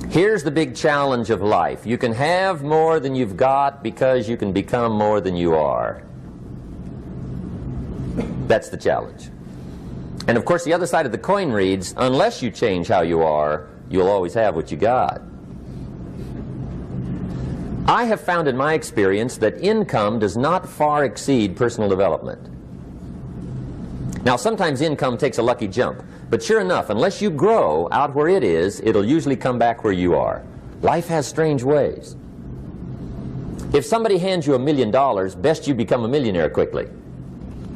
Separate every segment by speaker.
Speaker 1: Here's the big challenge of life. You can have more than you've got because you can become more than you are. That's the challenge. And of course the other side of the coin reads, unless you change how you are, you'll always have what you got. I have found in my experience that income does not far exceed personal development. Now sometimes income takes a lucky jump, but sure enough, unless you grow out where it is, it'll usually come back where you are. Life has strange ways. If somebody hands you $1 million, best you become a millionaire quickly,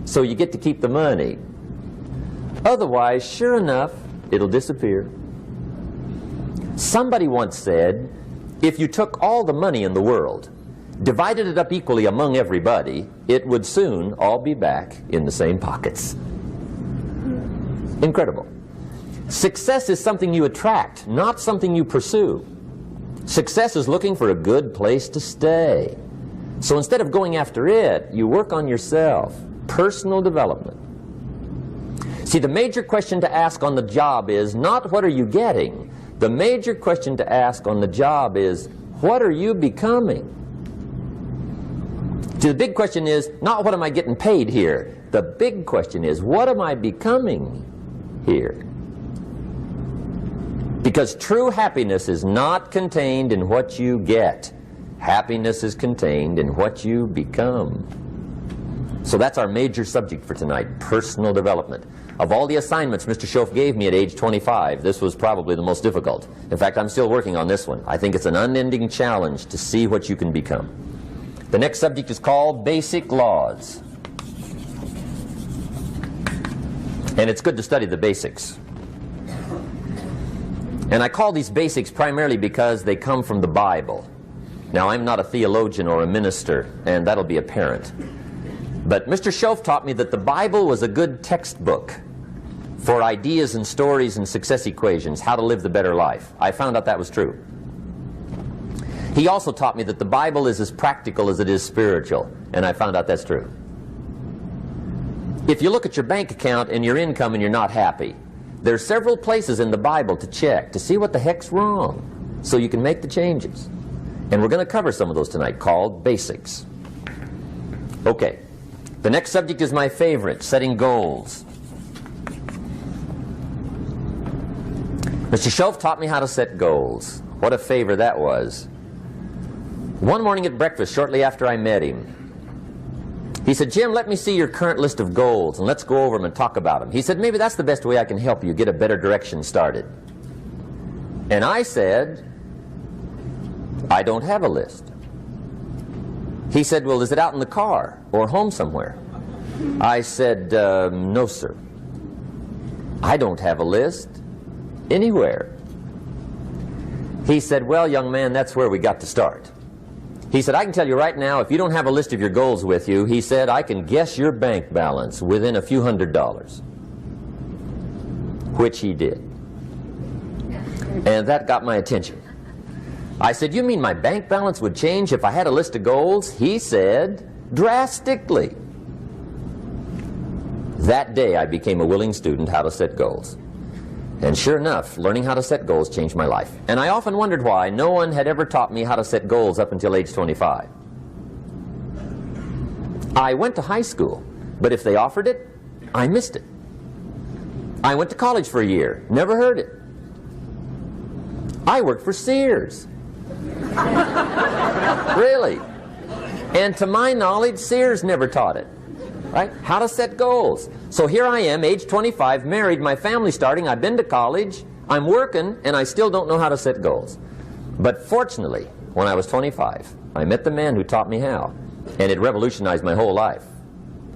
Speaker 1: so you get to keep the money. Otherwise, sure enough, it'll disappear. Somebody once said, if you took all the money in the world, divided it up equally among everybody, it would soon all be back in the same pockets. Incredible. Success is something you attract, not something you pursue. Success is looking for a good place to stay. So instead of going after it, you work on yourself. Personal development. See, the major question to ask on the job is not what are you getting. The major question to ask on the job is what are you becoming? See, the big question is not what am I getting paid here. The big question is what am I becoming here? Because true happiness is not contained in what you get. Happiness is contained in what you become. So that's our major subject for tonight, personal development. Of all the assignments Mr. Shaoff gave me at age 25, this was probably the most difficult. In fact, I'm still working on this one. I think it's an unending challenge to see what you can become. The next subject is called Basic Laws. And it's good to study the basics. And I call these basics primarily because they come from the Bible. Now, I'm not a theologian or a minister, and that'll be apparent. But Mr. Shaoff taught me that the Bible was a good textbook for ideas and stories and success equations, how to live the better life. I found out that was true. He also taught me that the Bible is as practical as it is spiritual, and I found out that's true. If you look at your bank account and your income and you're not happy, there are several places in the Bible to check to see what the heck's wrong so you can make the changes. And we're going to cover some of those tonight, called basics. Okay. The next subject is my favorite, setting goals. Mr. Shaoff taught me how to set goals. What a favor that was. One morning at breakfast, shortly after I met him, he said, Jim, let me see your current list of goals and let's go over them and talk about them. He said, maybe that's the best way I can help you get a better direction started. And I said, I don't have a list. He said, well, is it out in the car or home somewhere? I said, no, sir. I don't have a list anywhere. He said, well, young man, that's where we got to start. He said, I can tell you right now, if you don't have a list of your goals with you, he said, I can guess your bank balance within a few $100s. Which he did. And that got my attention. I said, you mean my bank balance would change if I had a list of goals? He said, drastically. That day I became a willing student how to set goals. And sure enough, learning how to set goals changed my life. And I often wondered why no one had ever taught me how to set goals up until age 25. I went to high school, but if they offered it, I missed it. I went to college for a year, never heard it. I worked for Sears. Really. And to my knowledge, Sears never taught it. Right? How to set goals. So here I am, age 25, married, my family's starting, I've been to college, I'm working, and I still don't know how to set goals. But fortunately, when I was 25, I met the man who taught me how, and it revolutionized my whole life.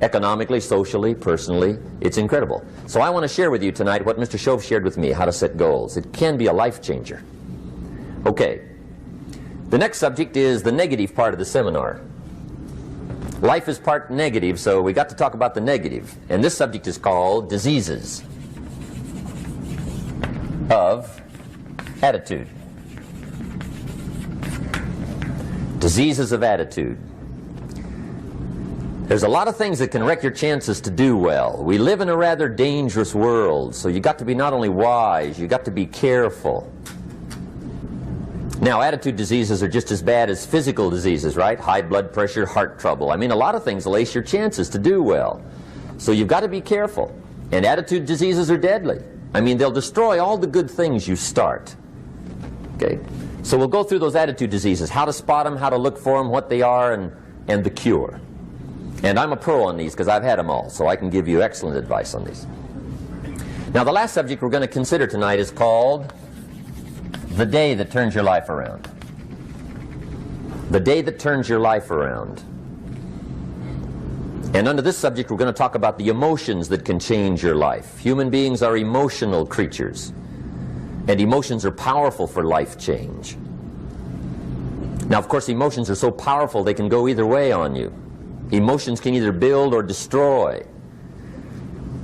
Speaker 1: Economically, socially, personally, it's incredible. So I want to share with you tonight what Mr. Shaoff shared with me, how to set goals. It can be a life changer. Okay. The next subject is the negative part of the seminar. Life is part negative, so we got to talk about the negative. And this subject is called diseases of attitude. Diseases of attitude. There's a lot of things that can wreck your chances to do well. We live in a rather dangerous world, so you got to be not only wise, you got to be careful. Now, attitude diseases are just as bad as physical diseases, right? High blood pressure, heart trouble. I mean, a lot of things will ace your chances to do well. So you've got to be careful. And attitude diseases are deadly. I mean, they'll destroy all the good things you start. Okay? So we'll go through those attitude diseases, how to spot them, how to look for them, what they are, and the cure. And I'm a pro on these because I've had them all, so I can give you excellent advice on these. Now, the last subject we're going to consider tonight is called the day that turns your life around. The day that turns your life around. And under this subject, we're going to talk about the emotions that can change your life. Human beings are emotional creatures, and emotions are powerful for life change. Now, of course, emotions are so powerful they can go either way on you. Emotions can either build or destroy.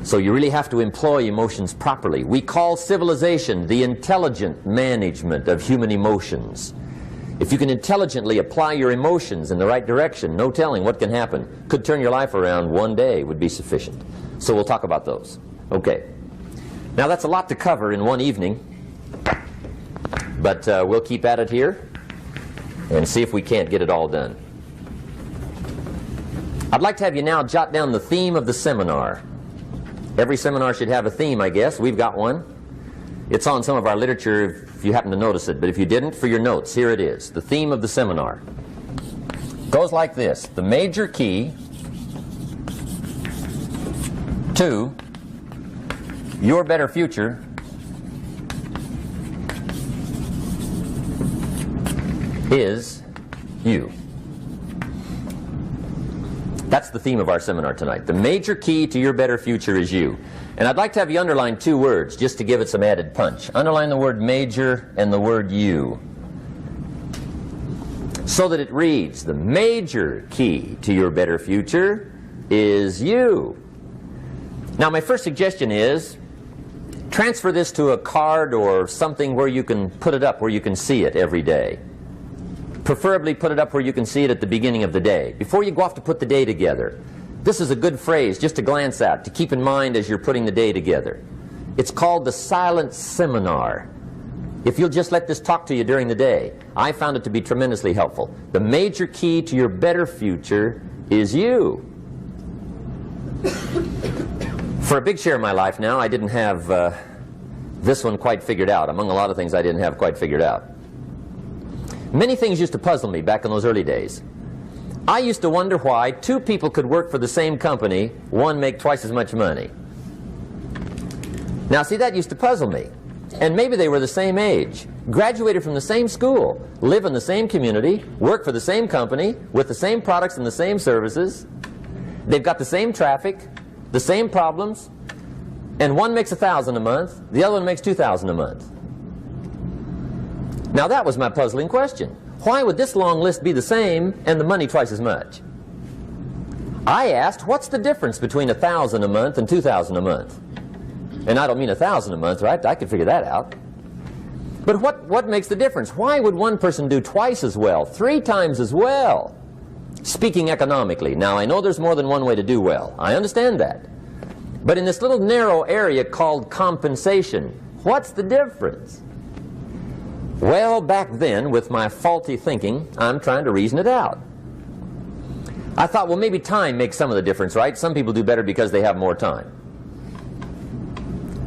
Speaker 1: So you really have to employ emotions properly. We call civilization the intelligent management of human emotions. If you can intelligently apply your emotions in the right direction, no telling what can happen. Could turn your life around one day would be sufficient. So we'll talk about those. Okay. Now that's a lot to cover in one evening, but we'll keep at it here and see if we can't get it all done. I'd like to have you now jot down the theme of the seminar. Every seminar should have a theme, I guess. We've got one. It's on some of our literature if you happen to notice it, but if you didn't, for your notes, here it is. The theme of the seminar goes like this: the major key to your better future is you. That's the theme of our seminar tonight. The major key to your better future is you. And I'd like to have you underline two words just to give it some added punch. Underline the word major and the word you, so that it reads, the major key to your better future is you. Now, my first suggestion is transfer this to a card or something where you can put it up, where you can see it every day. Preferably put it up where you can see it at the beginning of the day, before you go off to put the day together. This is a good phrase just to glance at, to keep in mind as you're putting the day together. It's called the silent seminar. If you'll just let this talk to you during the day, I found it to be tremendously helpful. The major key to your better future is you. For a big share of my life now, I didn't have this one quite figured out. Among a lot of things I didn't have quite figured out. Many things used to puzzle me back in those early days. I used to wonder why two people could work for the same company, one make twice as much money. Now, see, that used to puzzle me. And maybe they were the same age, graduated from the same school, live in the same community, work for the same company, with the same products and the same services. They've got the same traffic, the same problems, and one makes $1,000 a month, the other one makes $2,000 a month. Now that was my puzzling question. Why would this long list be the same and the money twice as much? I asked, what's the difference between $1,000 a month and $2,000 a month? And I don't mean $1,000 a month, right? I could figure that out. But what makes the difference? Why would one person do twice as well, 3 times as well? Speaking economically. Now, I know there's more than one way to do well. I understand that. But in this little narrow area called compensation, what's the difference? Well, back then, with my faulty thinking, I'm trying to reason it out. I thought, well, maybe time makes some of the difference, right? Some people do better because they have more time.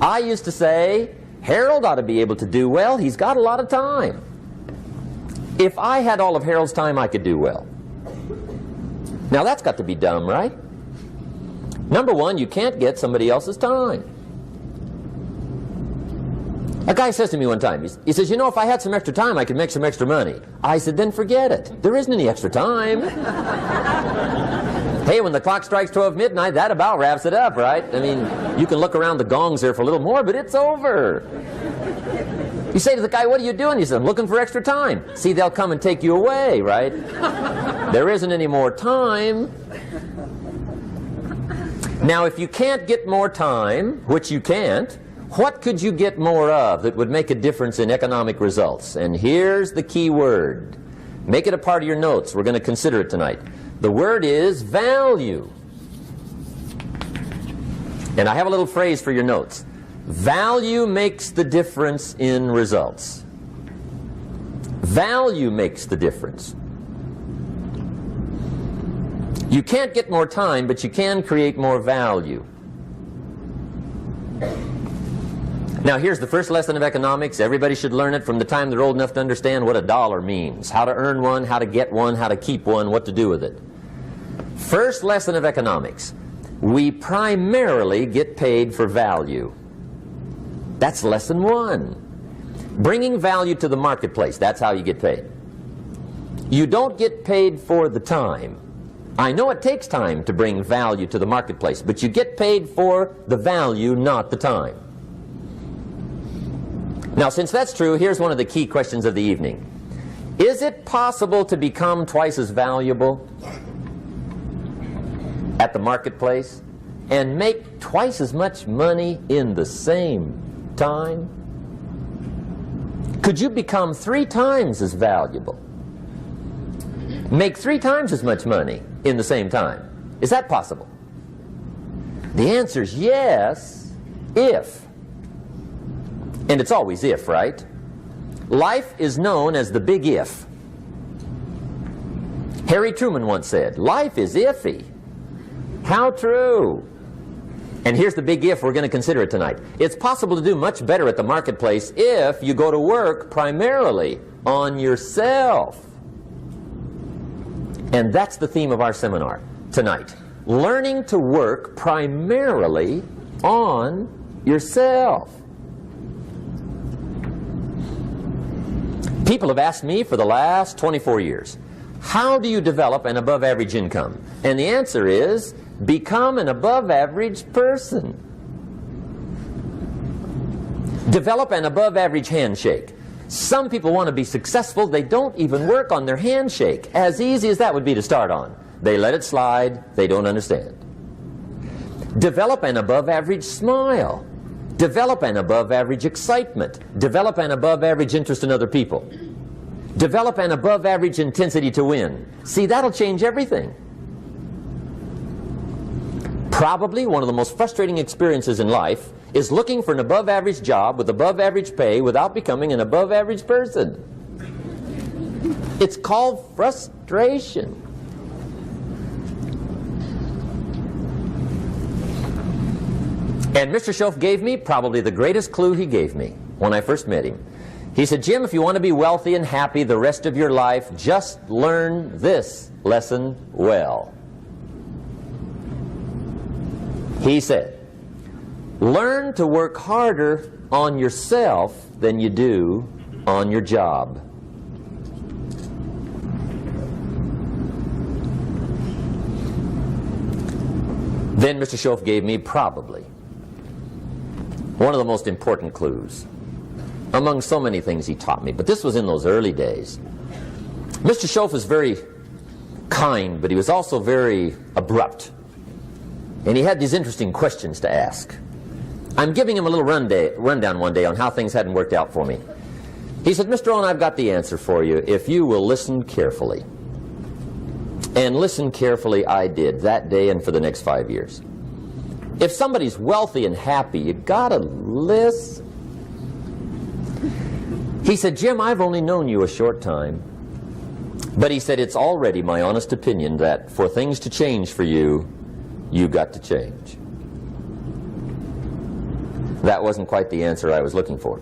Speaker 1: I used to say, Harold ought to be able to do well. He's got a lot of time. If I had all of Harold's time, I could do well. Now, that's got to be dumb, right? Number one, you can't get somebody else's time. A guy says to me one time, he says, you know, if I had some extra time, I could make some extra money. I said, then forget it. There isn't any extra time. Hey, when the clock strikes 12 midnight, that about wraps it up, right? I mean, you can look around the gongs there for a little more, but it's over. You say to the guy, what are you doing? He says, I'm looking for extra time. See, they'll come and take you away, right? There isn't any more time. Now, if you can't get more time, which you can't, what could you get more of that would make a difference in economic results? And here's the key word. Make it a part of your notes. We're going to consider it tonight. The word is value. And I have a little phrase for your notes. Value makes the difference in results. Value makes the difference. You can't get more time, but you can create more value. Now here's the first lesson of economics. Everybody should learn it from the time they're old enough to understand what a dollar means, how to earn one, how to get one, how to keep one, what to do with it. First lesson of economics. We primarily get paid for value. That's lesson one. Bringing value to the marketplace, that's how you get paid. You don't get paid for the time. I know it takes time to bring value to the marketplace, but you get paid for the value, not the time. Now, since that's true, here's one of the key questions of the evening. Is it possible to become twice as valuable at the marketplace and make twice as much money in the same time? Could you become 3 times as valuable? Make 3 times as much money in the same time? Is that possible? The answer is yes, if. And it's always if, right? Life is known as the big if. Harry Truman once said, life is iffy. How true. And here's the big if we're going to consider it tonight. It's possible to do much better at the marketplace if you go to work primarily on yourself. And that's the theme of our seminar tonight. Learning to work primarily on yourself. People have asked me for the last 24 years, how do you develop an above average income? And the answer is, become an above average person. Develop an above average handshake. Some people want to be successful, they don't even work on their handshake. As easy as that would be to start on. They let it slide, they don't understand. Develop an above average smile. Develop an above average excitement. Develop an above average interest in other people. Develop an above average intensity to win. See, that'll change everything. Probably one of the most frustrating experiences in life is looking for an above average job with above average pay without becoming an above average person. It's called frustration. And Mr. Shaoff gave me probably the greatest clue he gave me when I first met him. He said, Jim, if you want to be wealthy and happy the rest of your life, just learn this lesson well. He said, learn to work harder on yourself than you do on your job. Then Mr. Shaoff gave me probably one of the most important clues among so many things he taught me, but this was in those early days. Mr. Shaoff was very kind, but he was also very abrupt. And he had these interesting questions to ask. I'm giving him a little rundown one day on how things hadn't worked out for me. He said, Mr. Rohn, I've got the answer for you if you will listen carefully. And listen carefully I did that day and for the next 5 years. If somebody's wealthy and happy, you gotta listen. He said, Jim, I've only known you a short time. But he said, it's already my honest opinion that for things to change for you, you've got to change. That wasn't quite the answer I was looking for.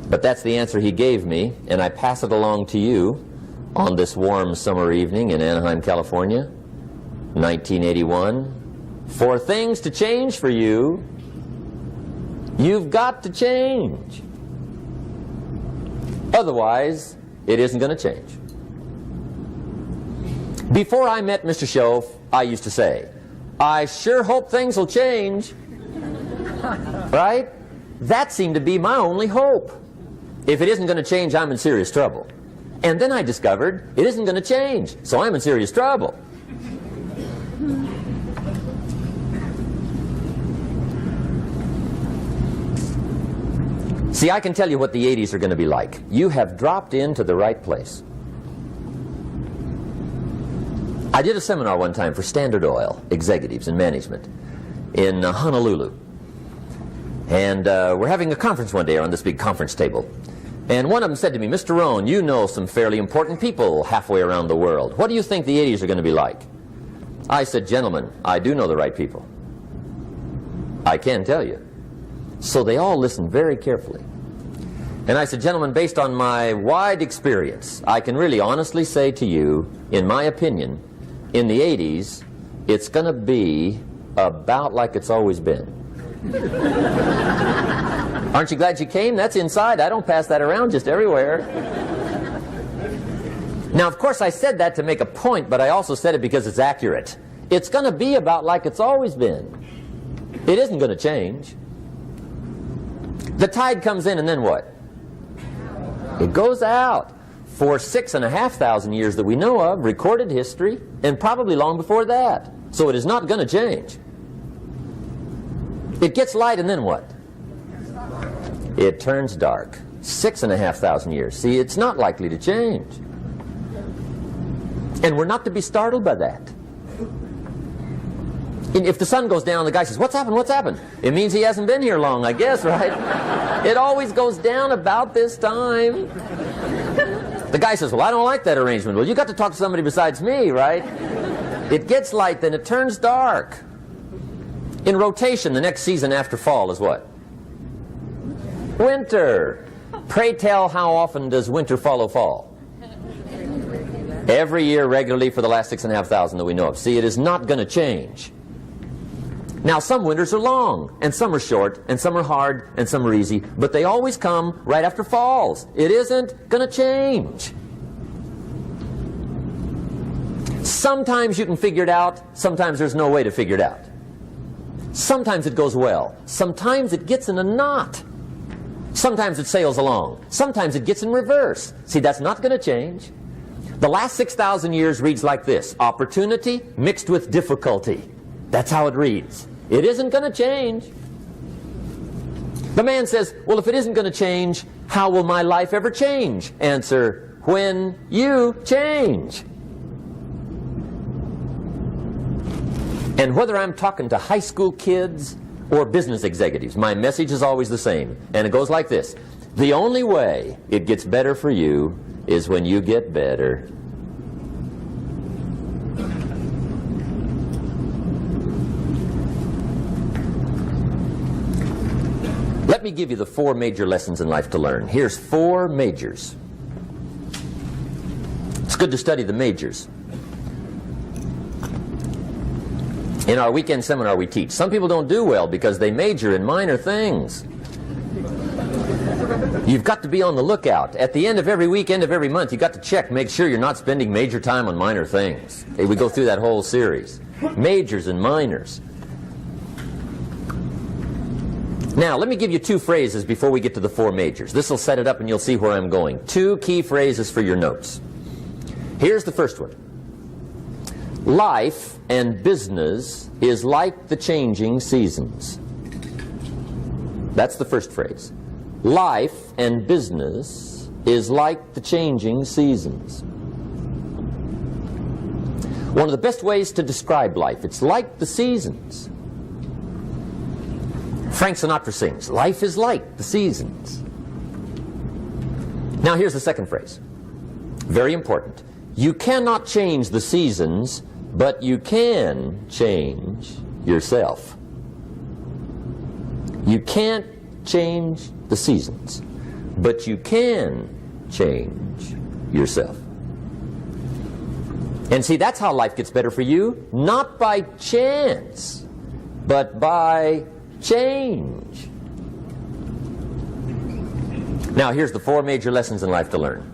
Speaker 1: But that's the answer he gave me, and I pass it along to you on this warm summer evening in Anaheim, California, 1981. For things to change for you, you've got to change. Otherwise, it isn't going to change. Before I met Mr. Shaoff, I used to say, I sure hope things will change. Right? That seemed to be my only hope. If it isn't going to change, I'm in serious trouble. And then I discovered it isn't going to change, so I'm in serious trouble. See, I can tell you what the 80s are going to be like. You have dropped into the right place. I did a seminar one time for Standard Oil executives and management in Honolulu. And we're having a conference one day on this big conference table. And one of them said to me, Mr. Rohn, you know some fairly important people halfway around the world. What do you think the 80s are going to be like? I said, gentlemen, I do know the right people. I can tell you. So they all listened very carefully. And I said, gentlemen, based on my wide experience, I can really honestly say to you, in my opinion, in the 80s, it's going to be about like it's always been. Aren't you glad you came? That's inside. I don't pass that around just everywhere. Now, of course, I said that to make a point, but I also said it because it's accurate. It's going to be about like it's always been. It isn't going to change. The tide comes in, and then what? It goes out. For 6,500 years that we know of, recorded history, and probably long before that. So it is not going to change. It gets light, and then what? It turns dark. 6,500 years. See, it's not likely to change. And we're not to be startled by that. And if the sun goes down, the guy says, what's happened, what's happened? It means he hasn't been here long, I guess, right? It always goes down about this time. The guy says, well, I don't like that arrangement. Well, you got to talk to somebody besides me, right? It gets light, then it turns dark. In rotation, the next season after fall is what? Winter. Pray tell, how often does winter follow fall? Every year regularly for the last 6,500 that we know of. See, it is not going to change. Now, some winters are long, and some are short, and some are hard, and some are easy, but they always come right after falls. It isn't going to change. Sometimes you can figure it out, sometimes there's no way to figure it out. Sometimes it goes well, sometimes it gets in a knot. Sometimes it sails along, sometimes it gets in reverse. See, that's not going to change. The last 6,000 years reads like this: opportunity mixed with difficulty. That's how it reads. It isn't going to change. The man says, well, if it isn't going to change, how will my life ever change? Answer, when you change. And whether I'm talking to high school kids or business executives, my message is always the same. And it goes like this: the only way it gets better for you is when you get better. Let me give you the 4 major lessons in life to learn. Here's 4 majors. It's good to study the majors. In our weekend seminar we teach. Some people don't do well because they major in minor things. You've got to be on the lookout. At the end of every week, end of every month, you've got to check, make sure you're not spending major time on minor things. We go through that whole series. Majors and minors. Now, let me give you 2 phrases before we get to the 4 majors. This will set it up and you'll see where I'm going. 2 key phrases for your notes. Here's the first one. Life and business is like the changing seasons. That's the first phrase. Life and business is like the changing seasons. One of the best ways to describe life, it's like the seasons. Frank Sinatra sings, life is like the seasons. Now here's the second phrase. Very important. You cannot change the seasons, but you can change yourself. You can't change the seasons, but you can change yourself. And see, that's how life gets better for you, not by chance, but by change. Now, here's the 4 major lessons in life to learn.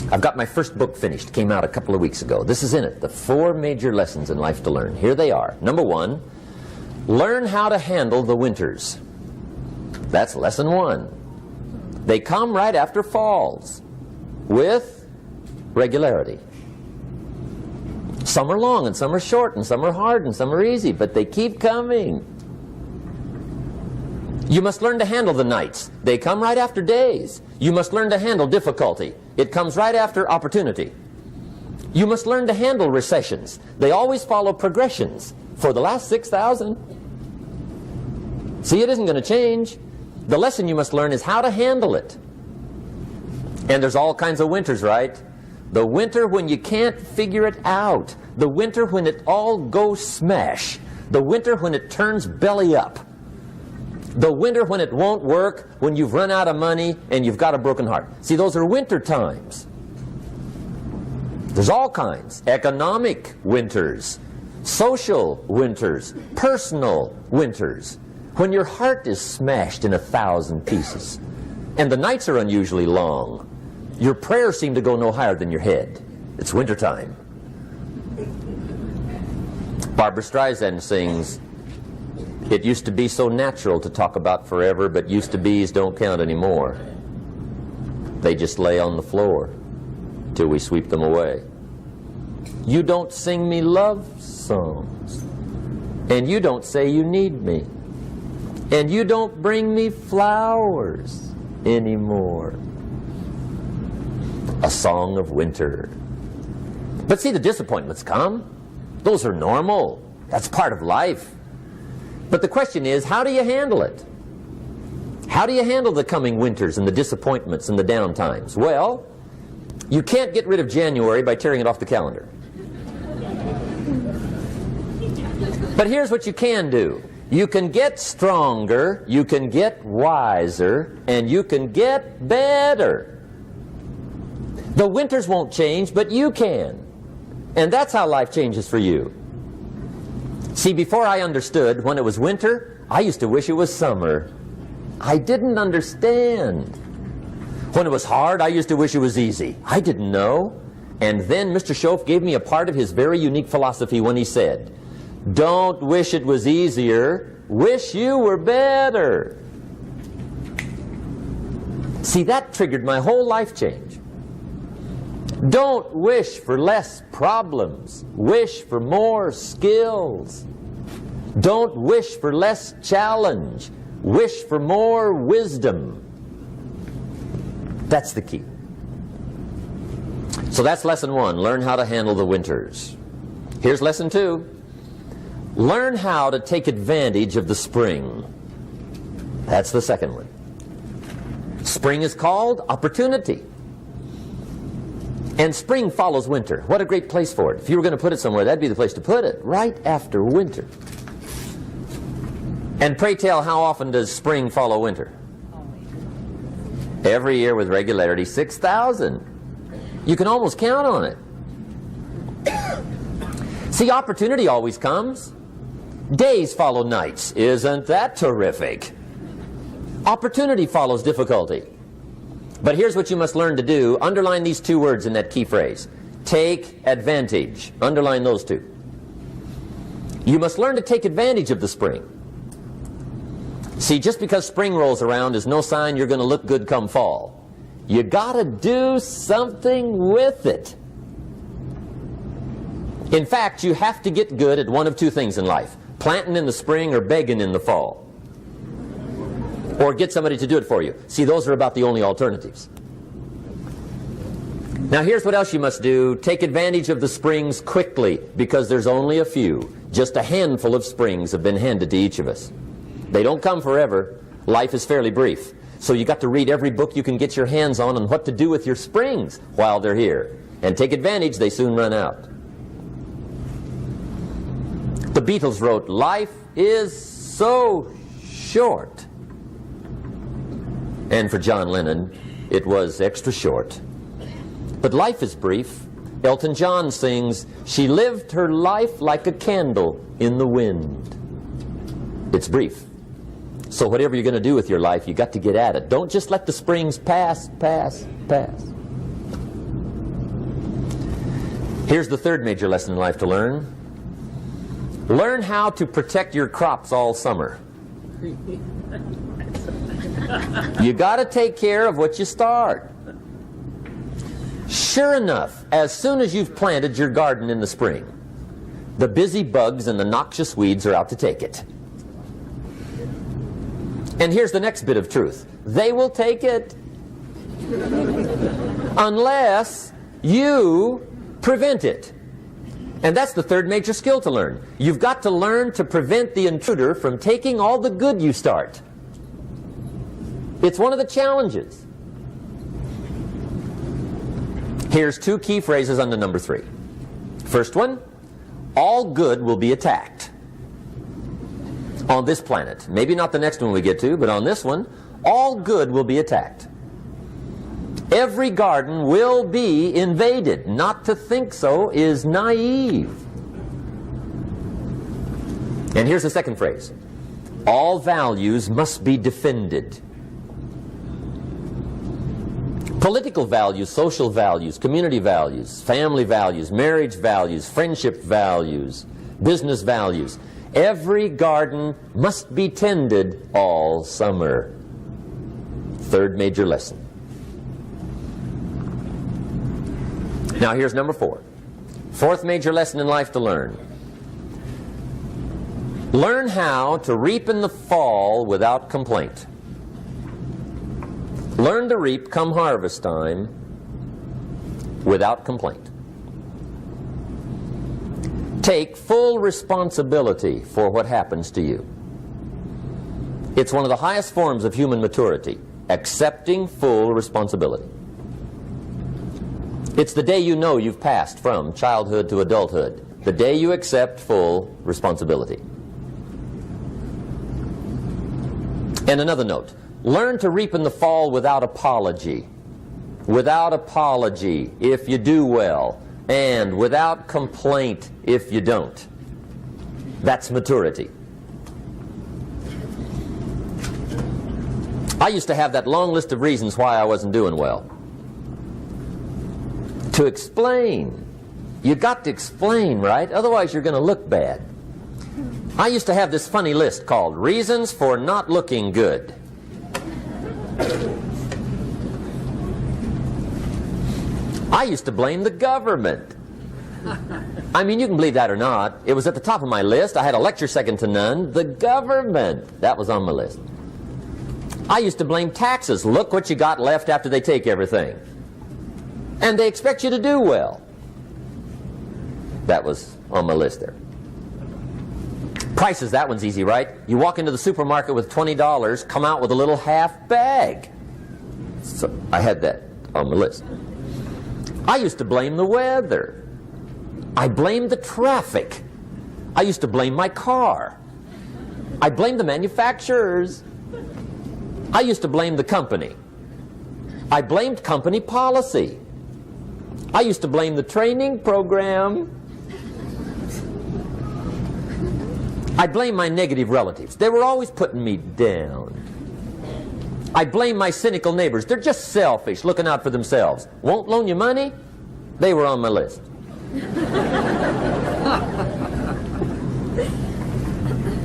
Speaker 1: I've got my first book finished, came out a couple of weeks ago. This is in it, the 4 major lessons in life to learn. Here they are. Number 1, learn how to handle the winters. That's lesson 1. They come right after falls, with regularity. Some are long, and some are short, and some are hard, and some are easy, but they keep coming. You must learn to handle the nights. They come right after days. You must learn to handle difficulty. It comes right after opportunity. You must learn to handle recessions. They always follow progressions for the last 6,000. See, it isn't going to change. The lesson you must learn is how to handle it. And there's all kinds of winters, right? The winter when you can't figure it out. The winter when it all goes smash. The winter when it turns belly up. The winter when it won't work, when you've run out of money and you've got a broken heart. See, those are winter times. There's all kinds. Economic winters, social winters, personal winters. When your heart is smashed in 1,000 pieces and the nights are unusually long, your prayers seem to go no higher than your head. It's wintertime. Barbra Streisand sings, "It used to be so natural to talk about forever, but used to be's don't count anymore. They just lay on the floor till we sweep them away. You don't sing me love songs, and you don't say you need me, and you don't bring me flowers anymore." A song of winter. But see, the disappointments come. Those are normal. That's part of life. But the question is, how do you handle it? How do you handle the coming winters and the disappointments and the downtimes? Well, you can't get rid of January by tearing it off the calendar. But here's what you can do. You can get stronger, you can get wiser, and you can get better. The winters won't change, but you can. And that's how life changes for you. See, before I understood, when it was winter, I used to wish it was summer. I didn't understand. When it was hard, I used to wish it was easy. I didn't know. And then Mr. Shaoff gave me a part of his very unique philosophy when he said, "Don't wish it was easier, wish you were better." See, that triggered my whole life change. Don't wish for less problems, wish for more skills. Don't wish for less challenge, wish for more wisdom. That's the key. So that's lesson one, learn how to handle the winters. Here's lesson two, learn how to take advantage of the spring. That's the second one. Spring is called opportunity. And spring follows winter. What a great place for it. If you were going to put it somewhere, that'd be the place to put it, right after winter. And pray tell, how often does spring follow winter? Every year with regularity, 6,000. You can almost count on it. See, opportunity always comes. Days follow nights. Isn't that terrific? Opportunity follows difficulty. But here's what you must learn to do. Underline these two words in that key phrase. Take advantage. Underline those two. You must learn to take advantage of the spring. See, just because spring rolls around is no sign you're going to look good come fall. You got to do something with it. In fact, you have to get good at one of two things in life. Planting in the spring or begging in the fall. Or get somebody to do it for you. See, those are about the only alternatives. Now here's what else you must do. Take advantage of the springs quickly, because there's only a few. Just a handful of springs have been handed to each of us. They don't come forever. Life is fairly brief. So you got to read every book you can get your hands on what to do with your springs while they're here. And take advantage, they soon run out. The Beatles wrote, "Life is so short." And for John Lennon, it was extra short. But life is brief. Elton John sings, "She lived her life like a candle in the wind." It's brief. So whatever you're going to do with your life, you got to get at it. Don't just let the springs pass. Here's the third major lesson in life to learn. Learn how to protect your crops all summer. You got to take care of what you start. Sure enough, as soon as you've planted your garden in the spring, the busy bugs and the noxious weeds are out to take it. And here's the next bit of truth. They will take it unless you prevent it. And that's the third major skill to learn. You've got to learn to prevent the intruder from taking all the good you start. It's one of the challenges. Here's two key phrases under number 3. First one, all good will be attacked on this planet. Maybe not the next one we get to, but on this one, all good will be attacked. Every garden will be invaded. Not to think so is naive. And here's the second phrase. All values must be defended. Political values, social values, community values, family values, marriage values, friendship values, business values. Every garden must be tended all summer. Third major lesson. Now here's number 4. Fourth major lesson in life to learn. Learn how to reap in the fall without complaint. Learn to reap come harvest time without complaint. Take full responsibility for what happens to you. It's one of the highest forms of human maturity, accepting full responsibility. It's the day you know you've passed from childhood to adulthood, the day you accept full responsibility. And another note, learn to reap in the fall without apology. Without apology if you do well, and without complaint if you don't. That's maturity. I used to have that long list of reasons why I wasn't doing well. To explain. You got to explain, right? Otherwise you're going to look bad. I used to have this funny list called Reasons for Not Looking Good. I used to blame the government. I mean, you can believe that or not. It was at the top of my list. I had a lecture second to none. The government. That was on my list. I used to blame taxes. Look what you got left after they take everything. And they expect you to do well. That was on my list there. Prices, that one's easy, right? You walk into the supermarket with $20, come out with a little half bag. So I had that on my list. I used to blame the weather. I blamed the traffic. I used to blame my car. I blamed the manufacturers. I used to blame the company. I blamed company policy. I used to blame the training program. I blame my negative relatives. They were always putting me down. I blame my cynical neighbors. They're just selfish, looking out for themselves. Won't loan you money? They were on my list.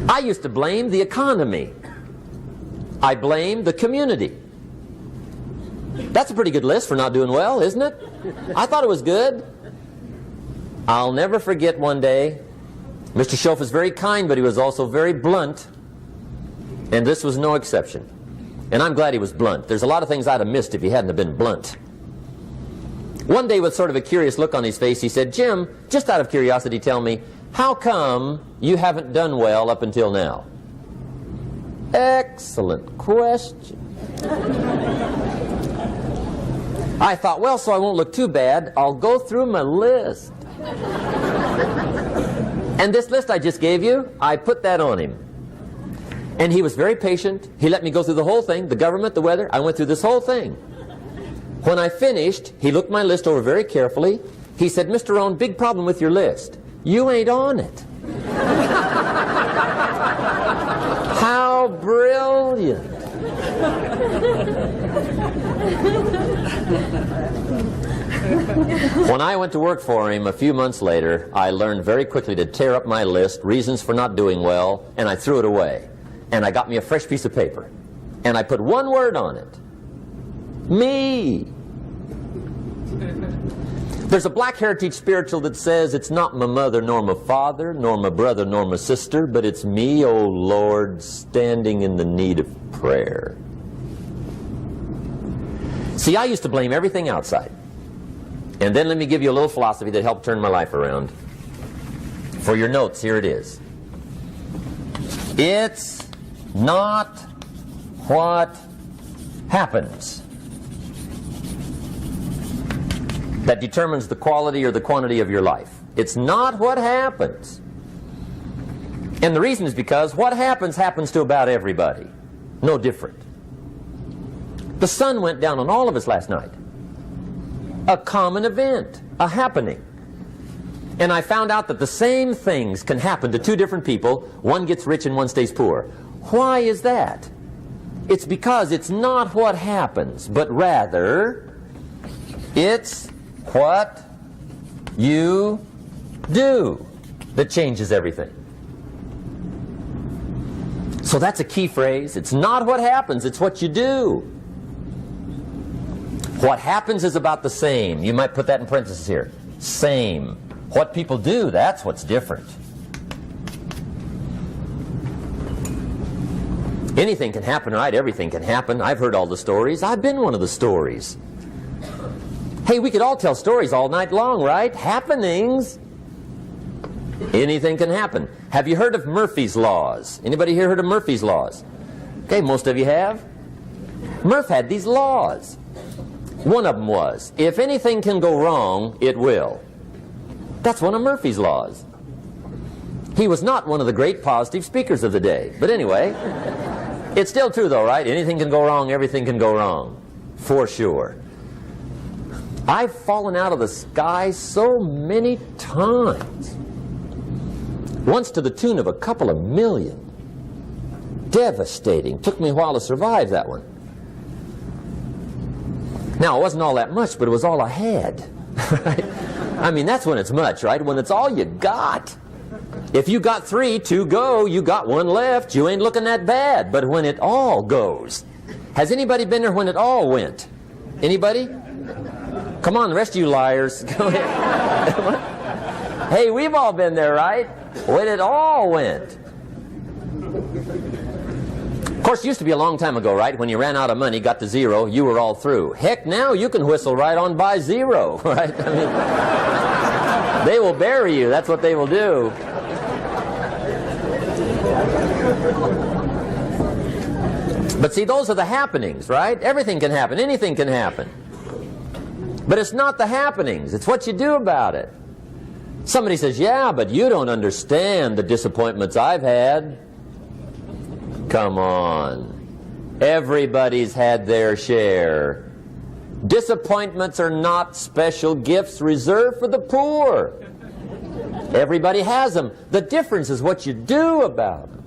Speaker 1: I used to blame the economy. I blamed the community. That's a pretty good list for not doing well, isn't it? I thought it was good. I'll never forget one day, Mr. Shaoff was very kind, but he was also very blunt. And this was no exception. And I'm glad he was blunt. There's a lot of things I'd have missed if he hadn't have been blunt. One day, with sort of a curious look on his face, he said, "Jim, just out of curiosity, tell me, how come you haven't done well up until now?" Excellent question. I thought, well, so I won't look too bad, I'll go through my list. And this list I just gave you, I put that on him. And he was very patient. He let me go through the whole thing, the government, the weather. I went through this whole thing. When I finished, he looked my list over very carefully. He said, "Mr. Rohn, big problem with your list. You ain't on it." How brilliant. When I went to work for him a few months later, I learned very quickly to tear up my list, reasons for not doing well, and I threw it away. And I got me a fresh piece of paper. And I put one word on it. Me. There's a Black Heritage spiritual that says, "It's not my mother nor my father, nor my brother nor my sister, but it's me, oh Lord, standing in the need of prayer." See, I used to blame everything outside. And then let me give you a little philosophy that helped turn my life around. For your notes, here it is. It's not what happens that determines the quality or the quantity of your life. It's not what happens. And the reason is because what happens happens to about everybody. No different. The sun went down on all of us last night. A common event, a happening. And I found out that the same things can happen to two different people. One gets rich and one stays poor. Why is that? It's because it's not what happens, but rather it's what you do that changes everything. So that's a key phrase. It's not what happens, it's what you do. What happens is about the same. You might put that in parentheses here. Same. What people do, that's what's different. Anything can happen, right? Everything can happen. I've heard all the stories. I've been one of the stories. Hey, we could all tell stories all night long, right? Happenings. Anything can happen. Have you heard of Murphy's Laws? Anybody here heard of Murphy's Laws? Okay, most of you have. Murph had these laws. One of them was, if anything can go wrong, it will. That's one of Murphy's Laws. He was not one of the great positive speakers of the day. But anyway, it's still true though, right? Anything can go wrong, everything can go wrong. For sure. I've fallen out of the sky so many times. Once to the tune of a couple of million. Devastating. Took me a while to survive that one. Now, it wasn't all that much, but it was all I had. Right? I mean, that's when it's much, right? When it's all you got. If you got 3, 2 go, you got 1 left, you ain't looking that bad. But when it all goes. Has anybody been there when it all went? Anybody? Come on, the rest of you liars. Go ahead. Hey, we've all been there, right? When it all went. Of course, it used to be a long time ago, right? When you ran out of money, got to 0, you were all through. Heck, now you can whistle right on by 0, right? I mean, they will bury you. That's what they will do. But see, those are the happenings, right? Everything can happen. Anything can happen. But it's not the happenings. It's what you do about it. Somebody says, yeah, but you don't understand the disappointments I've had. Come on. Everybody's had their share. Disappointments are not special gifts reserved for the poor. Everybody has them. The difference is what you do about them.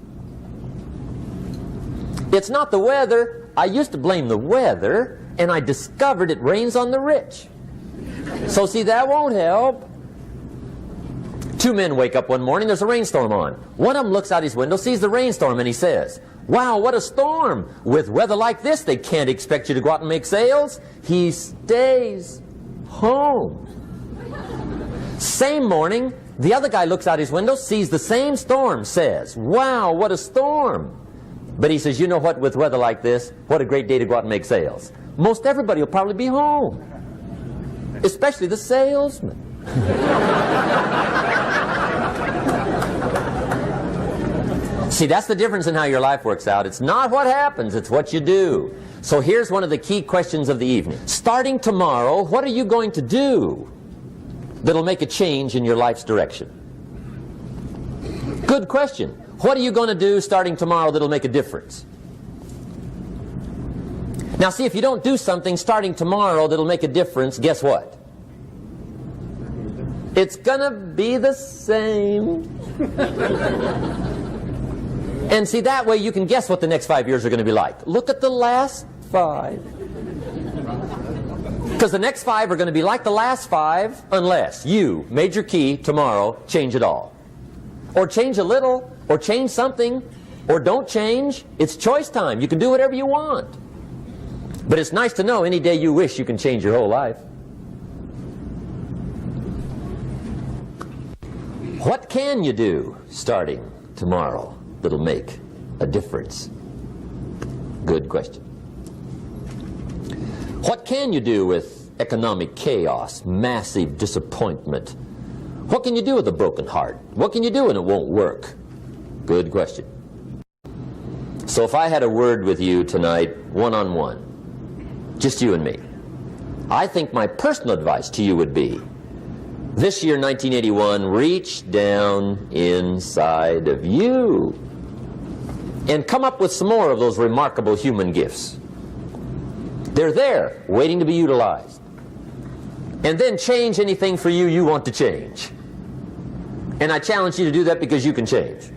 Speaker 1: It's not the weather. I used to blame the weather, and I discovered it rains on the rich. So see, that won't help. 2 men wake up one morning, there's a rainstorm on. One of them looks out his window, sees the rainstorm, and he says, wow, what a storm. With weather like this, they can't expect you to go out and make sales. He stays home. Same morning, the other guy looks out his window, sees the same storm, says, wow, what a storm. But he says, you know what, with weather like this, what a great day to go out and make sales. Most everybody will probably be home. Especially the salesman. See, that's the difference in how your life works out. It's not what happens, it's what you do. So here's one of the key questions of the evening. Starting tomorrow, what are you going to do that'll make a change in your life's direction? Good question. What are you going to do starting tomorrow that'll make a difference? Now see, if you don't do something starting tomorrow that'll make a difference, guess what? It's gonna be the same. And see, that way you can guess what the next 5 years are going to be like. Look at the last 5. Because the next 5 are going to be like the last 5 unless you, major key, tomorrow, change it all. Or change a little, or change something, or don't change. It's choice time. You can do whatever you want. But it's nice to know any day you wish you can change your whole life. What can you do starting tomorrow that'll make a difference? Good question. What can you do with economic chaos, massive disappointment? What can you do with a broken heart? What can you do when it won't work? Good question. So if I had a word with you tonight, one-on-one, Just you and me. I think my personal advice to you would be, this year, 1981, reach down inside of you and come up with some more of those remarkable human gifts. They're there, waiting to be utilized. And then change anything for you you want to change. And I challenge you to do that because you can change.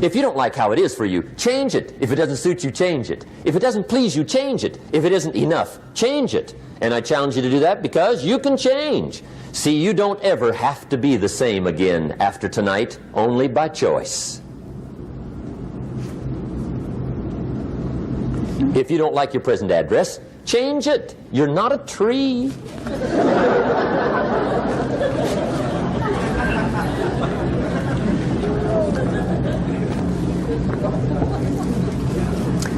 Speaker 1: If you don't like how it is for you, change it. If it doesn't suit you, change it. If it doesn't please you, change it. If it isn't enough, change it. And I challenge you to do that because you can change. See, you don't ever have to be the same again after tonight, only by choice. If you don't like your present address, change it. You're not a tree.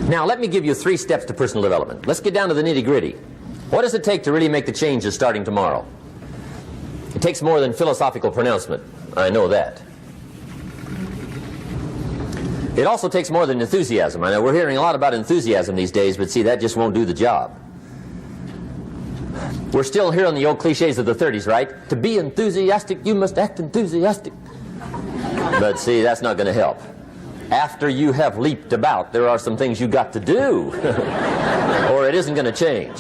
Speaker 1: Now, let me give you 3 steps to personal development. Let's get down to the nitty-gritty. What does it take to really make the changes starting tomorrow? It takes more than philosophical pronouncement. I know that. It also takes more than enthusiasm. I know we're hearing a lot about enthusiasm these days, but see, that just won't do the job. We're still hearing the old cliches of the 30s, right? To be enthusiastic, you must act enthusiastic. But see, that's not going to help. After you have leaped about, there are some things you got to do, or it isn't going to change.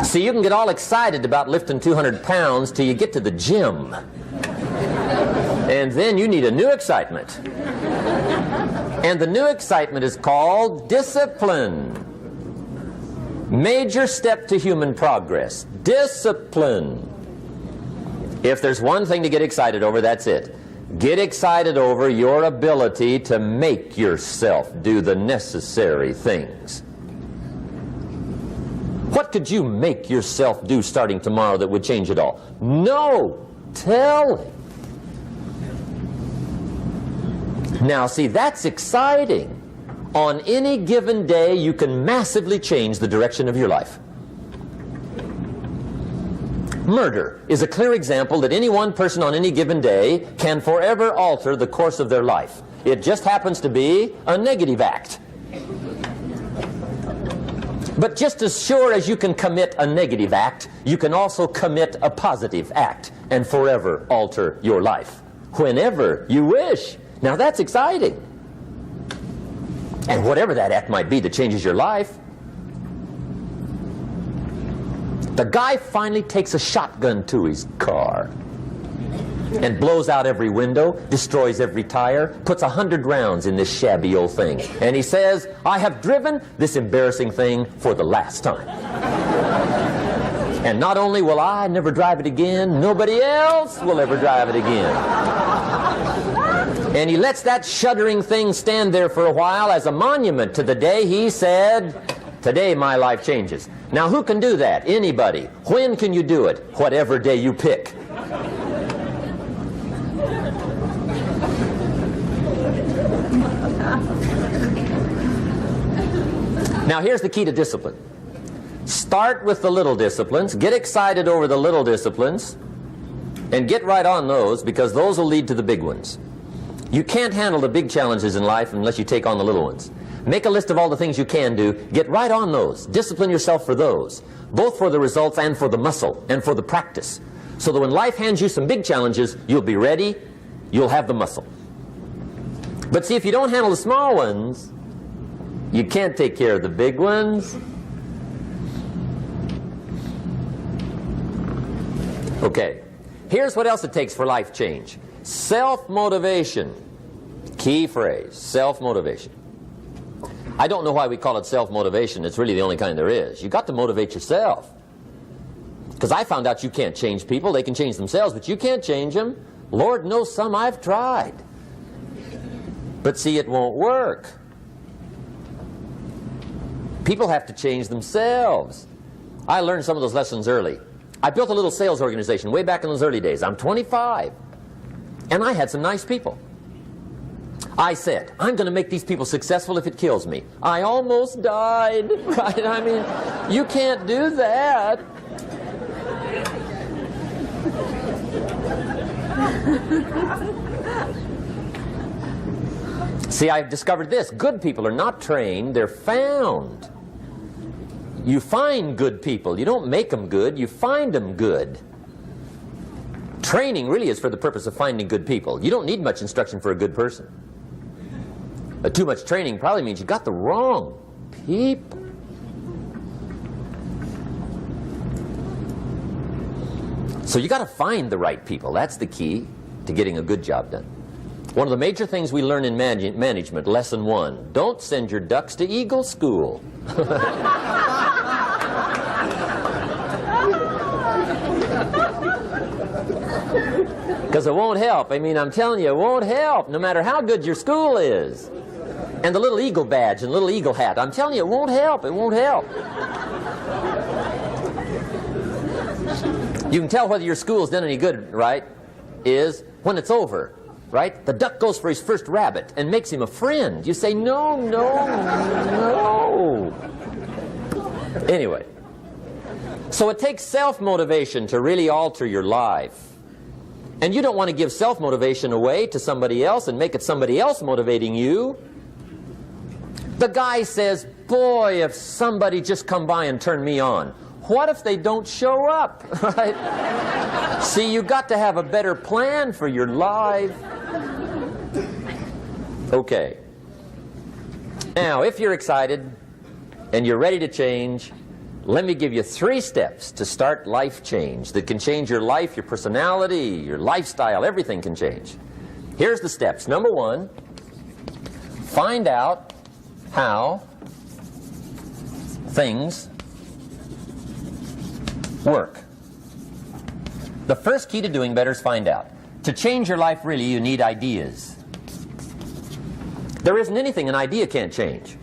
Speaker 1: See, you can get all excited about lifting 200 pounds till you get to the gym. And then you need a new excitement. And the new excitement is called discipline. Major step to human progress. Discipline. If there's one thing to get excited over, that's it. Get excited over your ability to make yourself do the necessary things. What could you make yourself do starting tomorrow that would change it all? No! Tell him. Now, see, that's exciting. On any given day, you can massively change the direction of your life. Murder is a clear example that any one person on any given day can forever alter the course of their life. It just happens to be a negative act. But just as sure as you can commit a negative act, you can also commit a positive act and forever alter your life, whenever you wish. Now that's exciting. And whatever that act might be that changes your life. The guy finally takes a shotgun to his car and blows out every window, destroys every tire, puts 100 rounds in this shabby old thing. And he says, I have driven this embarrassing thing for the last time. And not only will I never drive it again, nobody else will ever drive it again. And he lets that shuddering thing stand there for a while as a monument to the day he said, today my life changes. Now who can do that? Anybody. When can you do it? Whatever day you pick. Now here's the key to discipline. Start with the little disciplines, get excited over the little disciplines, and get right on those, because those will lead to the big ones. You can't handle the big challenges in life unless you take on the little ones. Make a list of all the things you can do, get right on those, discipline yourself for those, both for the results and for the muscle and for the practice, so that when life hands you some big challenges, you'll be ready, you'll have the muscle. But see, if you don't handle the small ones, you can't take care of the big ones. Okay, here's what else it takes for life change. Self-motivation. Key phrase, self-motivation. I don't know why we call it self-motivation. It's really the only kind there is. You've got to motivate yourself. Because I found out you can't change people. They can change themselves, but you can't change them. Lord knows some I've tried. But see, it won't work. People have to change themselves. I learned some of those lessons early. I built a little sales organization way back in those early days. I'm 25. And I had some nice people. I said, I'm going to make these people successful if it kills me. I almost died, right? I mean, you can't do that. See, I've discovered this. Good people are not trained, they're found. You find good people. You don't make them good, you find them good. Training really is for the purpose of finding good people. You don't need much instruction for a good person. Too much training probably means you got the wrong people. So you got to find the right people. That's the key to getting a good job done. One of the major things we learn in management, lesson 1, don't send your ducks to Eagle School. Because it won't help. I mean, I'm telling you, it won't help, no matter how good your school is. And the little eagle badge and little eagle hat, I'm telling you, it won't help. It won't help. You can tell whether your school's done any good, right, is when it's over, right? The duck goes for his first rabbit and makes him a friend. You say, no, no, no. Anyway, so it takes self-motivation to really alter your life. And you don't want to give self-motivation away to somebody else and make it somebody else motivating you. The guy says, boy, if somebody just come by and turn me on. What if they don't show up? Right? See, you got to have a better plan for your life. Okay. Now, if you're excited and you're ready to change, let me give you 3 steps to start life change that can change your life, your personality, your lifestyle, everything can change. Here's the steps. Number 1, find out how things work. The first key to doing better is find out. To change your life, really, you need ideas. There isn't anything an idea can't change.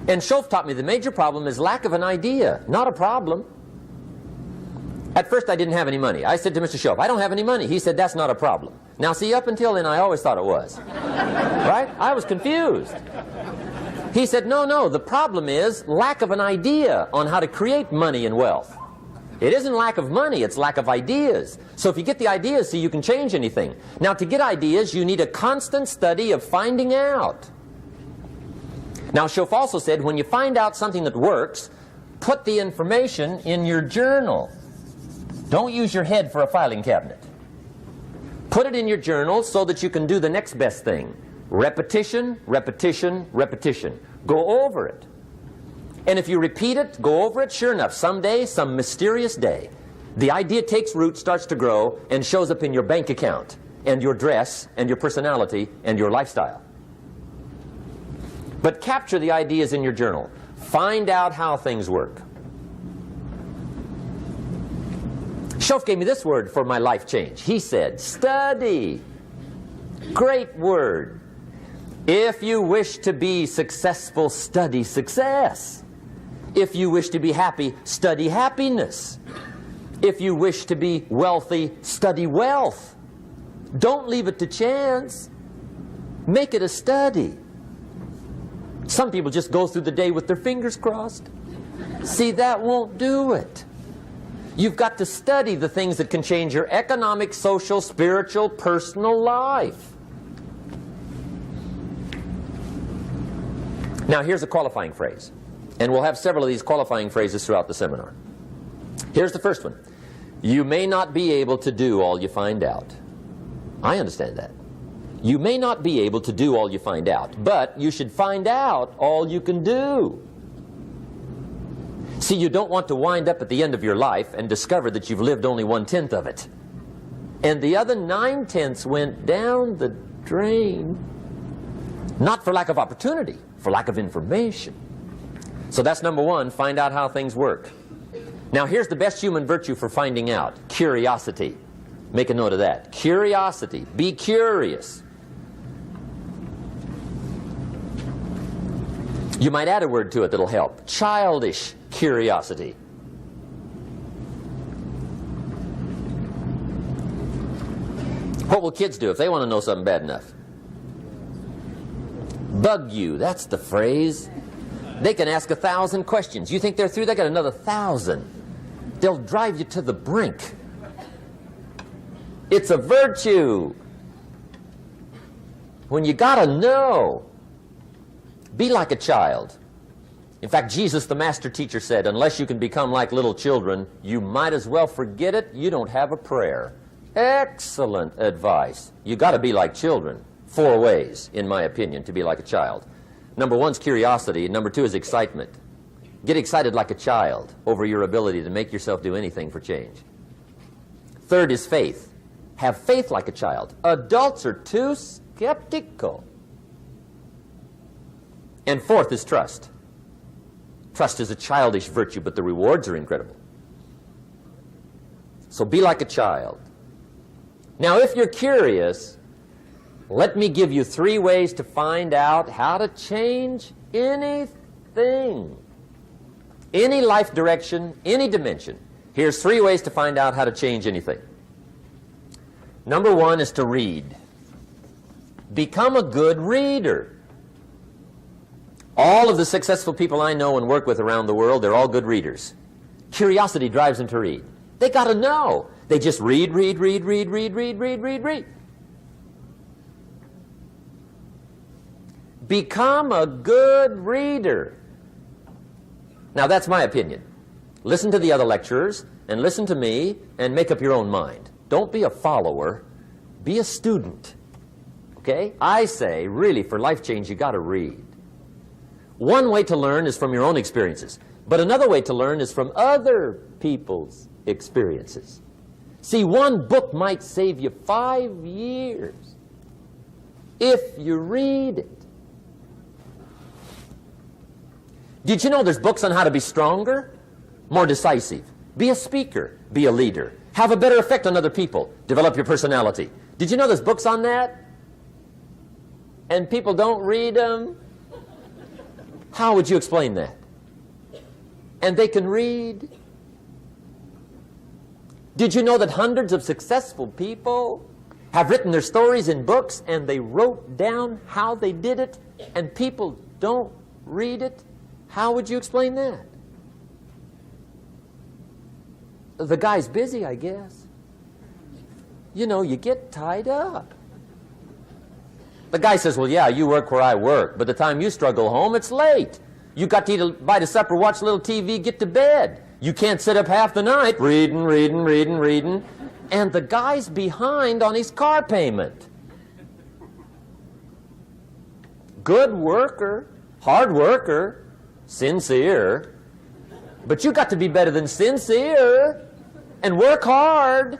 Speaker 1: And Shaoff taught me the major problem is lack of an idea, not a problem. At first I didn't have any money. I said to Mr. Shaoff, I don't have any money. He said, that's not a problem. Now see, up until then I always thought it was. Right? I was confused. He said, no, no, the problem is lack of an idea on how to create money and wealth. It isn't lack of money, it's lack of ideas. So if you get the ideas, see, you can change anything. Now to get ideas, you need a constant study of finding out. Now Shaoff also said, when you find out something that works, put the information in your journal. Don't use your head for a filing cabinet. Put it in your journal so that you can do the next best thing. Repetition, repetition, repetition. Go over it. And if you repeat it, go over it, sure enough, someday, some mysterious day, the idea takes root, starts to grow, and shows up in your bank account, and your dress, and your personality, and your lifestyle. But capture the ideas in your journal. Find out how things work. Shaoff gave me this word for my life change. He said, study. Great word. If you wish to be successful, study success. If you wish to be happy, study happiness. If you wish to be wealthy, study wealth. Don't leave it to chance. Make it a study. Some people just go through the day with their fingers crossed. See, that won't do it. You've got to study the things that can change your economic, social, spiritual, personal life. Now here's a qualifying phrase. And we'll have several of these qualifying phrases throughout the seminar. Here's the first one. You may not be able to do all you find out. I understand that. You may not be able to do all you find out, but you should find out all you can do. See, you don't want to wind up at the end of your life and discover that you've lived only 1/10 of it. And the other 9/10 went down the drain. Not for lack of opportunity, for lack of information. So that's number 1, find out how things work. Now here's the best human virtue for finding out, curiosity. Make a note of that. Curiosity. Be curious. You might add a word to it that'll help. Childish curiosity. What will kids do if they want to know something bad enough? Bug you, that's the phrase. They can ask 1,000 questions. You think they're through? They got another 1,000. They'll drive you to the brink. It's a virtue. when you got to know. Be like a child. In fact, Jesus, the master teacher, said, unless you can become like little children, you might as well forget it. You don't have a prayer. Excellent advice. You got to be like children. 4 ways, in my opinion, to be like a child. Number 1 is curiosity. Number 2 is excitement. Get excited like a child over your ability to make yourself do anything for change. 3rd is faith. Have faith like a child. Adults are too skeptical. And 4th is trust. Trust is a childish virtue, but the rewards are incredible. So be like a child. Now, if you're curious, let me give you 3 ways to find out how to change anything. Any life direction, any dimension. Here's 3 ways to find out how to change anything. Number 1 is to read. Become a good reader. All of the successful people I know and work with around the world, they're all good readers. Curiosity drives them to read. They got to know. They just read. Become a good reader. Now, that's my opinion. Listen to the other lecturers and listen to me and make up your own mind. Don't be a follower. Be a student. Okay? I say, really, for life change, you got to read. One way to learn is from your own experiences, but another way to learn is from other people's experiences. See, one book might save you 5 years if you read it. Did you know there's books on how to be stronger, more decisive, be a speaker, be a leader, have a better effect on other people, develop your personality? Did you know there's books on that? And people don't read them? How would you explain that? And they can read. Did you know that hundreds of successful people have written their stories in books and they wrote down how they did it and people don't read it? How would you explain that? The guy's busy, I guess. You know, you get tied up. The guy says, well, yeah, you work where I work. By the time you struggle home, it's late. You got to eat a bite of supper, watch a little TV, get to bed. You can't sit up half the night reading. And the guy's behind on his car payment. Good worker, hard worker, sincere. But you got to be better than sincere and work hard.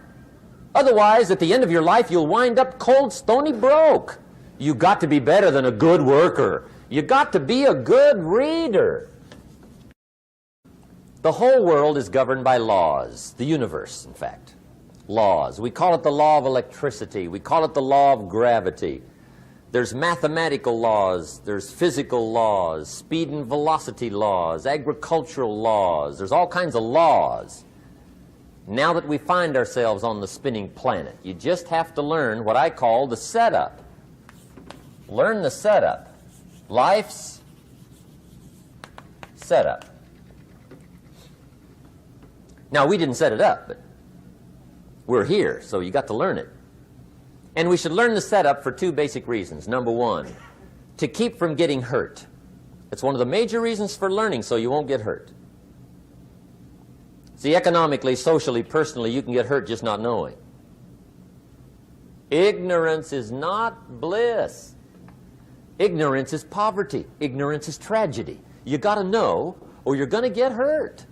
Speaker 1: Otherwise, at the end of your life, you'll wind up cold, stony broke. You got to be better than a good worker. You got to be a good reader. The whole world is governed by laws. The universe, in fact. Laws. We call it the law of electricity. We call it the law of gravity. There's mathematical laws. There's physical laws, speed and velocity laws, agricultural laws. There's all kinds of laws. Now that we find ourselves on the spinning planet, you just have to learn what I call the setup. Learn the setup. Life's setup. Now, we didn't set it up, but we're here, so you got to learn it. And we should learn the setup for 2 basic reasons. Number 1, to keep from getting hurt. It's one of the major reasons for learning, so you won't get hurt. See, economically, socially, personally, you can get hurt just not knowing. Ignorance is not bliss. Ignorance is poverty. Ignorance is tragedy. You got to know, or you're going to get hurt.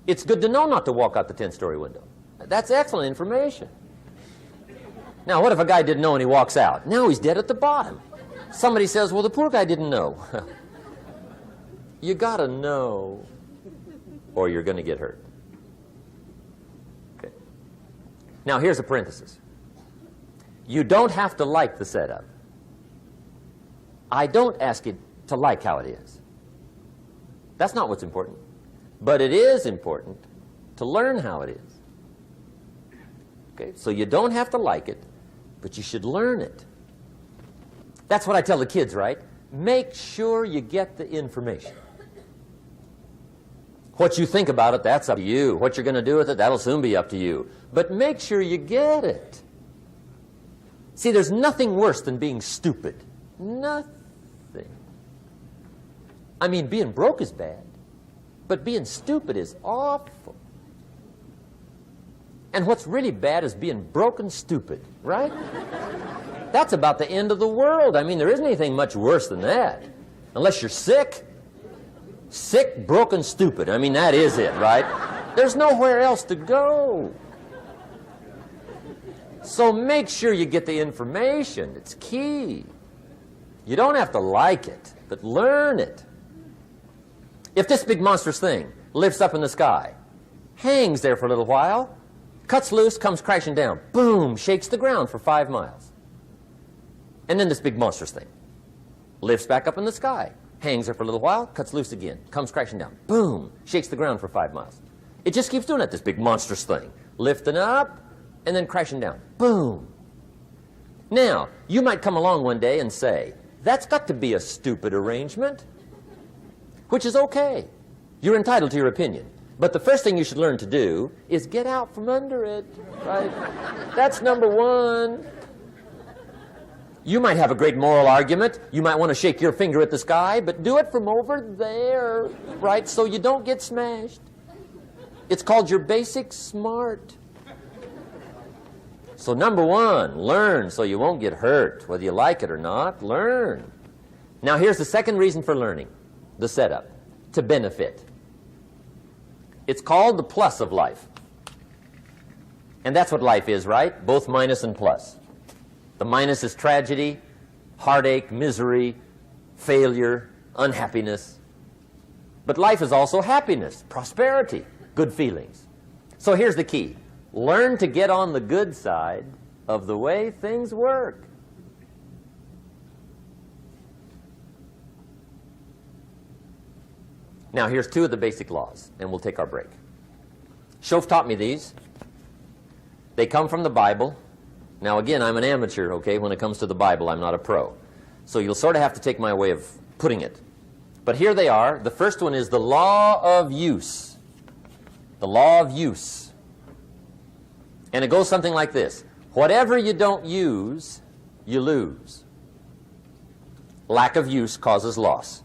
Speaker 1: It's good to know not to walk out the 10-story window. That's excellent information. Now, what if a guy didn't know and he walks out? Now he's dead at the bottom. Somebody says, well, the poor guy didn't know. You got to know, or you're going to get hurt. Okay. Now, here's a parenthesis. You don't have to like the setup. I don't ask you to like how it is. That's not what's important. But it is important to learn how it is. Okay? So you don't have to like it, but you should learn it. That's what I tell the kids, right? Make sure you get the information. What you think about it, that's up to you. What you're going to do with it, that'll soon be up to you. But make sure you get it. See, there's nothing worse than being stupid. Nothing. I mean, being broke is bad, but being stupid is awful. And what's really bad is being broke and stupid, right? That's about the end of the world. I mean, there isn't anything much worse than that. Unless you're sick. Sick, broken, stupid. I mean, that is it, right? There's nowhere else to go. So make sure you get the information. It's key. You don't have to like it, but learn it. If this big monstrous thing lifts up in the sky, hangs there for a little while, cuts loose, comes crashing down, boom, shakes the ground for 5 miles. And then this big monstrous thing lifts back up in the sky, hangs there for a little while, cuts loose again, comes crashing down, boom, shakes the ground for 5 miles. It just keeps doing that, this big monstrous thing, lifting up and then crashing down, boom. Now, you might come along one day and say, that's got to be a stupid arrangement, which is okay. You're entitled to your opinion. But the first thing you should learn to do is get out from under it, right? That's number one. You might have a great moral argument. You might want to shake your finger at the sky, but do it from over there, right, so you don't get smashed. It's called your basic smart. So number one, learn so you won't get hurt. Whether you like it or not, learn. Now here's the second reason for learning, the setup, to benefit. It's called the plus of life. And that's what life is, right? Both minus and plus. The minus is tragedy, heartache, misery, failure, unhappiness. But life is also happiness, prosperity, good feelings. So here's the key. Learn to get on the good side of the way things work. Now, here's 2 of the basic laws, and we'll take our break. Shaoff taught me these. They come from the Bible. Now, again, I'm an amateur, okay? When it comes to the Bible, I'm not a pro. So you'll sort of have to take my way of putting it. But here they are. The first one is the law of use. The law of use. And it goes something like this. Whatever you don't use, you lose. Lack of use causes loss.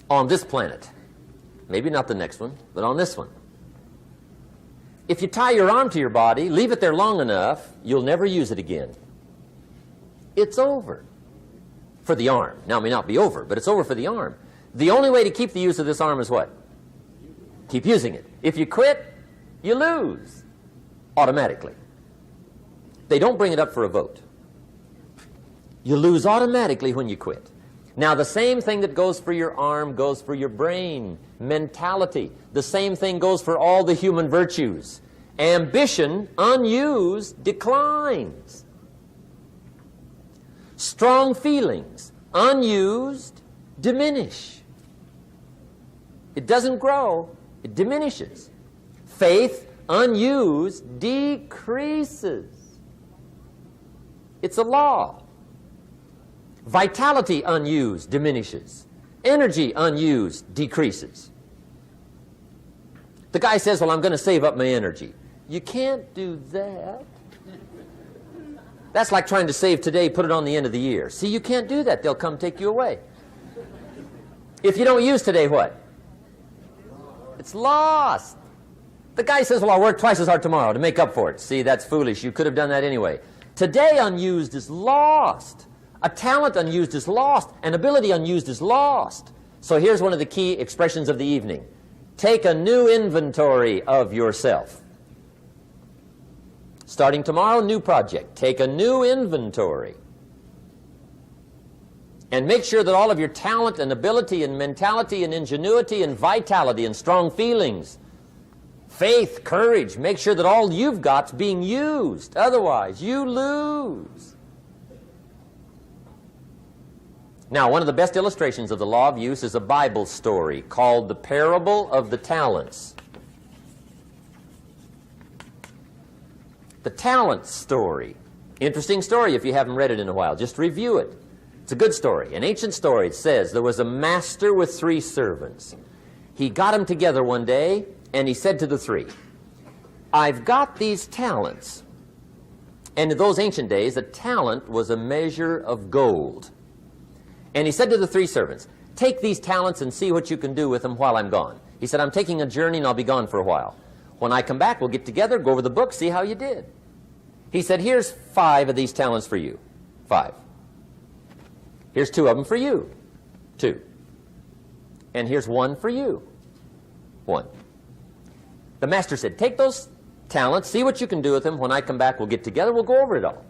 Speaker 1: On this planet, maybe not the next one, but on this one, if you tie your arm to your body, leave it there long enough, you'll never use it again. It's over for the arm. Now, it may not be over, but it's over for the arm. The only way to keep the use of this arm is what? Keep using it. If you quit, you lose automatically. They don't bring it up for a vote. You lose automatically when you quit. Now, the same thing that goes for your arm goes for your brain, mentality. The same thing goes for all the human virtues. Ambition, unused, declines. Strong feelings, unused, diminish. It doesn't grow, it diminishes. Faith, unused, decreases. It's a law. Vitality unused diminishes. Energy unused decreases. The guy says, well, I'm going to save up my energy. You can't do that. That's like trying to save today, put it on the end of the year. See, you can't do that. They'll come take you away. If you don't use today, what? It's lost. The guy says, well, I'll work twice as hard tomorrow to make up for it. See, that's foolish. You could have done that anyway. Today unused is lost. A talent unused is lost. An ability unused is lost. So here's one of the key expressions of the evening. Take a new inventory of yourself. Starting tomorrow, new project. Take a new inventory. And make sure that all of your talent and ability and mentality and ingenuity and vitality and strong feelings, faith, courage, make sure that all you've got's being used. Otherwise, you lose. Now, one of the best illustrations of the law of use is a Bible story called the Parable of the Talents. The talent story. Interesting story if you haven't read it in a while. Just review it. It's a good story. An ancient story. It says there was a master with 3 servants. He got them together one day and he said to the 3, I've got these talents. And in those ancient days, a talent was a measure of gold. And he said to the 3 servants, take these talents and see what you can do with them while I'm gone. He said, I'm taking a journey and I'll be gone for a while. When I come back, we'll get together, go over the book, see how you did. He said, here's 5 of these talents for you. 5. Here's 2 of them for you. 2. And here's 1 for you. 1. The master said, take those talents, see what you can do with them. When I come back, we'll get together, we'll go over it all.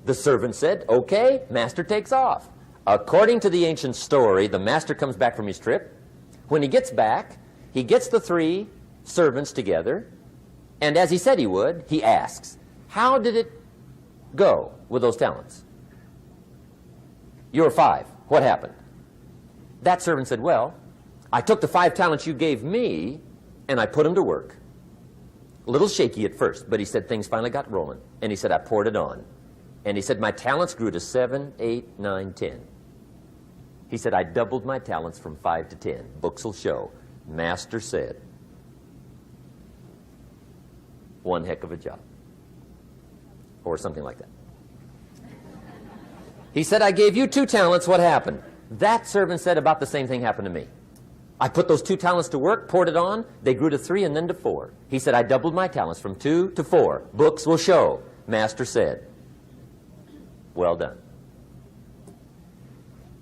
Speaker 1: The servant said, okay, master takes off. According to the ancient story, the master comes back from his trip. When he gets back, he gets the 3 servants together, and as he said he would, he asks, how did it go with those talents? You were 5. What happened? That servant said, well, I took the 5 talents you gave me, and I put them to work. A little shaky at first, but he said things finally got rolling. And he said, I poured it on. And he said, my talents grew to 7, 8, 9, 10. He said, I doubled my talents from 5 to 10. Books will show. Master said, one heck of a job. Or something like that. He said, I gave you 2 talents. What happened? That servant said, about the same thing happened to me. I put those 2 talents to work, poured it on. They grew to 3 and then to 4. He said, I doubled my talents from 2 to 4. Books will show. Master said, well done.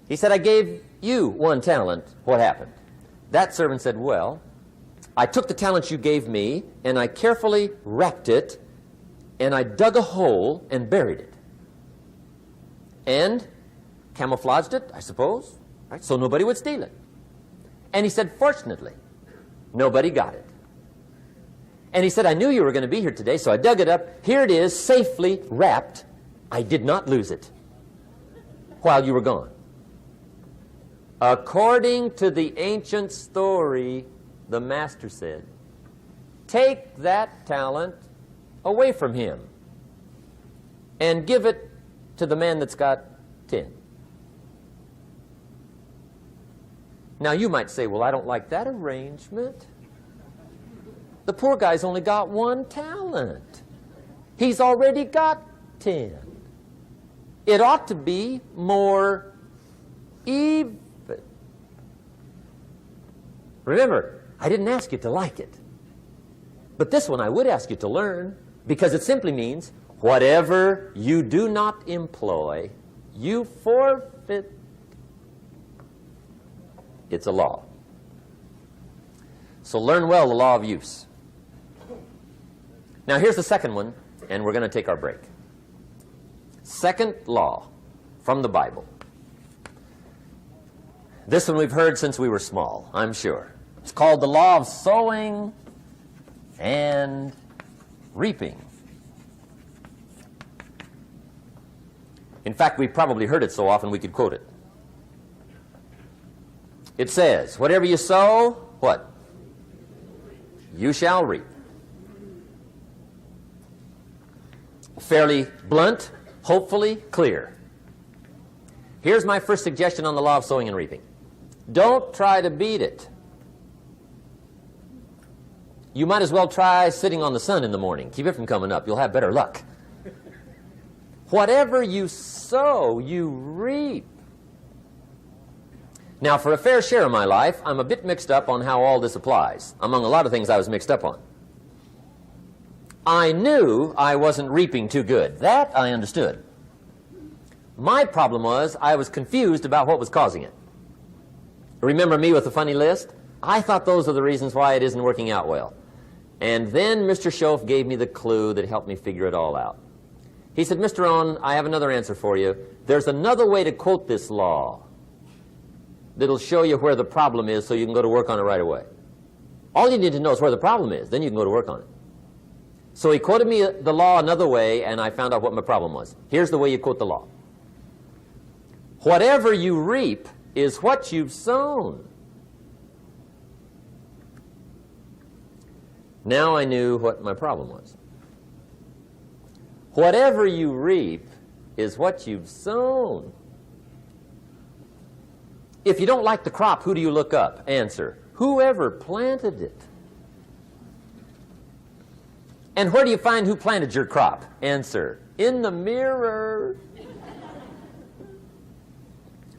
Speaker 1: He said, I gave you 1 talent. What happened? That servant said, well, I took the talents you gave me, and I carefully wrapped it, and I dug a hole and buried it. And camouflaged it, I suppose, right, so nobody would steal it. And he said, fortunately, nobody got it. And he said, I knew you were going to be here today, so I dug it up. Here it is, safely wrapped. I did not lose it while you were gone. According to the ancient story, the master said, take that talent away from him and give it to the man that's got 10. Now you might say, well, I don't like that arrangement. The poor guy's only got 1 talent. He's already got 10. It ought to be more even. Remember, I didn't ask you to like it. But this one I would ask you to learn, because it simply means whatever you do not employ, you forfeit. It's a law. So learn well the law of use. Now here's the second one, and we're going to take our break. Second law from the Bible. This one we've heard since we were small, I'm sure. It's called the law of sowing and reaping. In fact, we've probably heard it so often we could quote it. It says, whatever you sow, what? You shall reap. Fairly blunt, hopefully clear. Here's my first suggestion on the law of sowing and reaping. Don't try to beat it. You might as well try sitting on the sun in the morning. Keep it from coming up. You'll have better luck. Whatever you sow, you reap. Now, for a fair share of my life, I'm a bit mixed up on how all this applies. Among a lot of things I was mixed up on. I knew I wasn't reaping too good. That I understood. My problem was I was confused about what was causing it. Remember me with the funny list? I thought those are the reasons why it isn't working out well. And then Mr. Shaoff gave me the clue that helped me figure it all out. He said, Mr. Rohn, I have another answer for you. There's another way to quote this law that'll show you where the problem is so you can go to work on it right away. All you need to know is where the problem is. Then you can go to work on it. So he quoted me the law another way, and I found out what my problem was. Here's the way you quote the law. Whatever you reap is what you've sown. Now I knew what my problem was. Whatever you reap is what you've sown. If you don't like the crop, who do you look up? Answer, whoever planted it. And where do you find who planted your crop? Answer, in the mirror.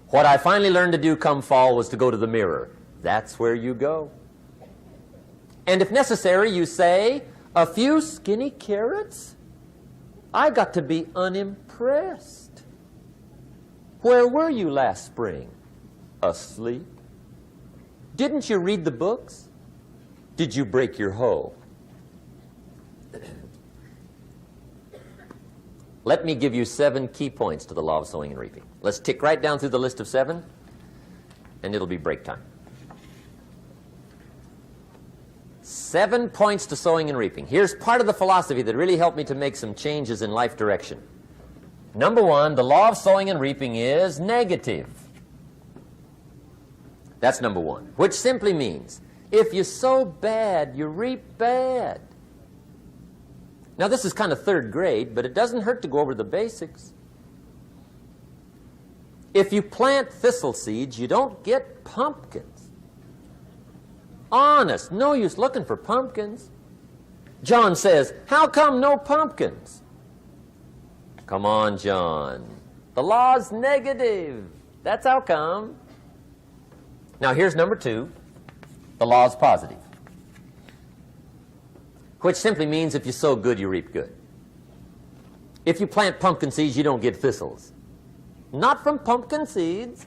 Speaker 1: What I finally learned to do come fall was to go to the mirror. That's where you go. And if necessary, you say, a few skinny carrots? I got to be unimpressed. Where were you last spring? Asleep. Didn't you read the books? Did you break your hoe? Let me give you 7 key points to the law of sowing and reaping. Let's tick right down through the list of 7, and it'll be break time. 7 points to sowing and reaping. Here's part of the philosophy that really helped me to make some changes in life direction. Number 1, the law of sowing and reaping is negative. That's number 1, which simply means if you sow bad, you reap bad. Now, this is kind of 3rd grade, but it doesn't hurt to go over the basics. If you plant thistle seeds, you don't get pumpkins. Honest, no use looking for pumpkins. John says, how come no pumpkins? Come on, John. The law's negative. That's how come. Now, here's number 2. The law's positive, which simply means if you sow good, you reap good. If you plant pumpkin seeds, you don't get thistles. Not from pumpkin seeds.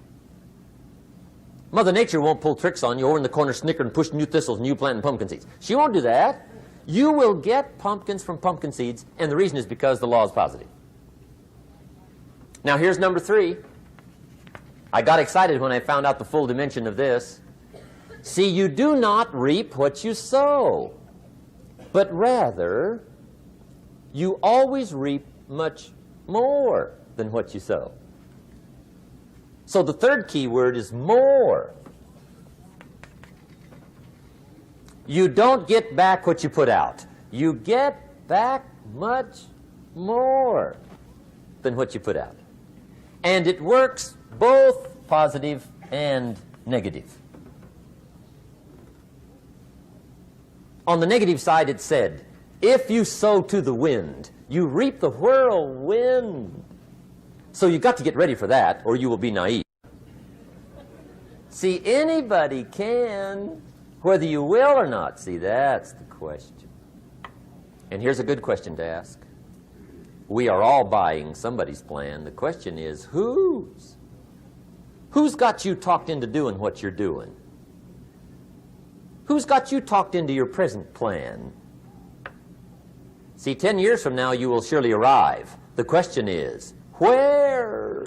Speaker 1: Mother Nature won't pull tricks on you over in the corner snickering and pushing new thistles and you planting pumpkin seeds. She won't do that. You will get pumpkins from pumpkin seeds, and the reason is because the law is positive. Now, here's number 3. I got excited when I found out the full dimension of this. See, you do not reap what you sow, but rather you always reap much more than what you sow. So the 3rd key word is more. You don't get back what you put out. You get back much more than what you put out. And it works both positive and negative. On the negative side, it said, if you sow to the wind, you reap the whirlwind. So you've got to get ready for that, or you will be naive. See, anybody can, whether you will or not. See, that's the question. And here's a good question to ask. We are all buying somebody's plan. The question is, whose? Who's got you talked into doing what you're doing? Who's got you talked into your present plan? See, 10 years from now, you will surely arrive. The question is, where?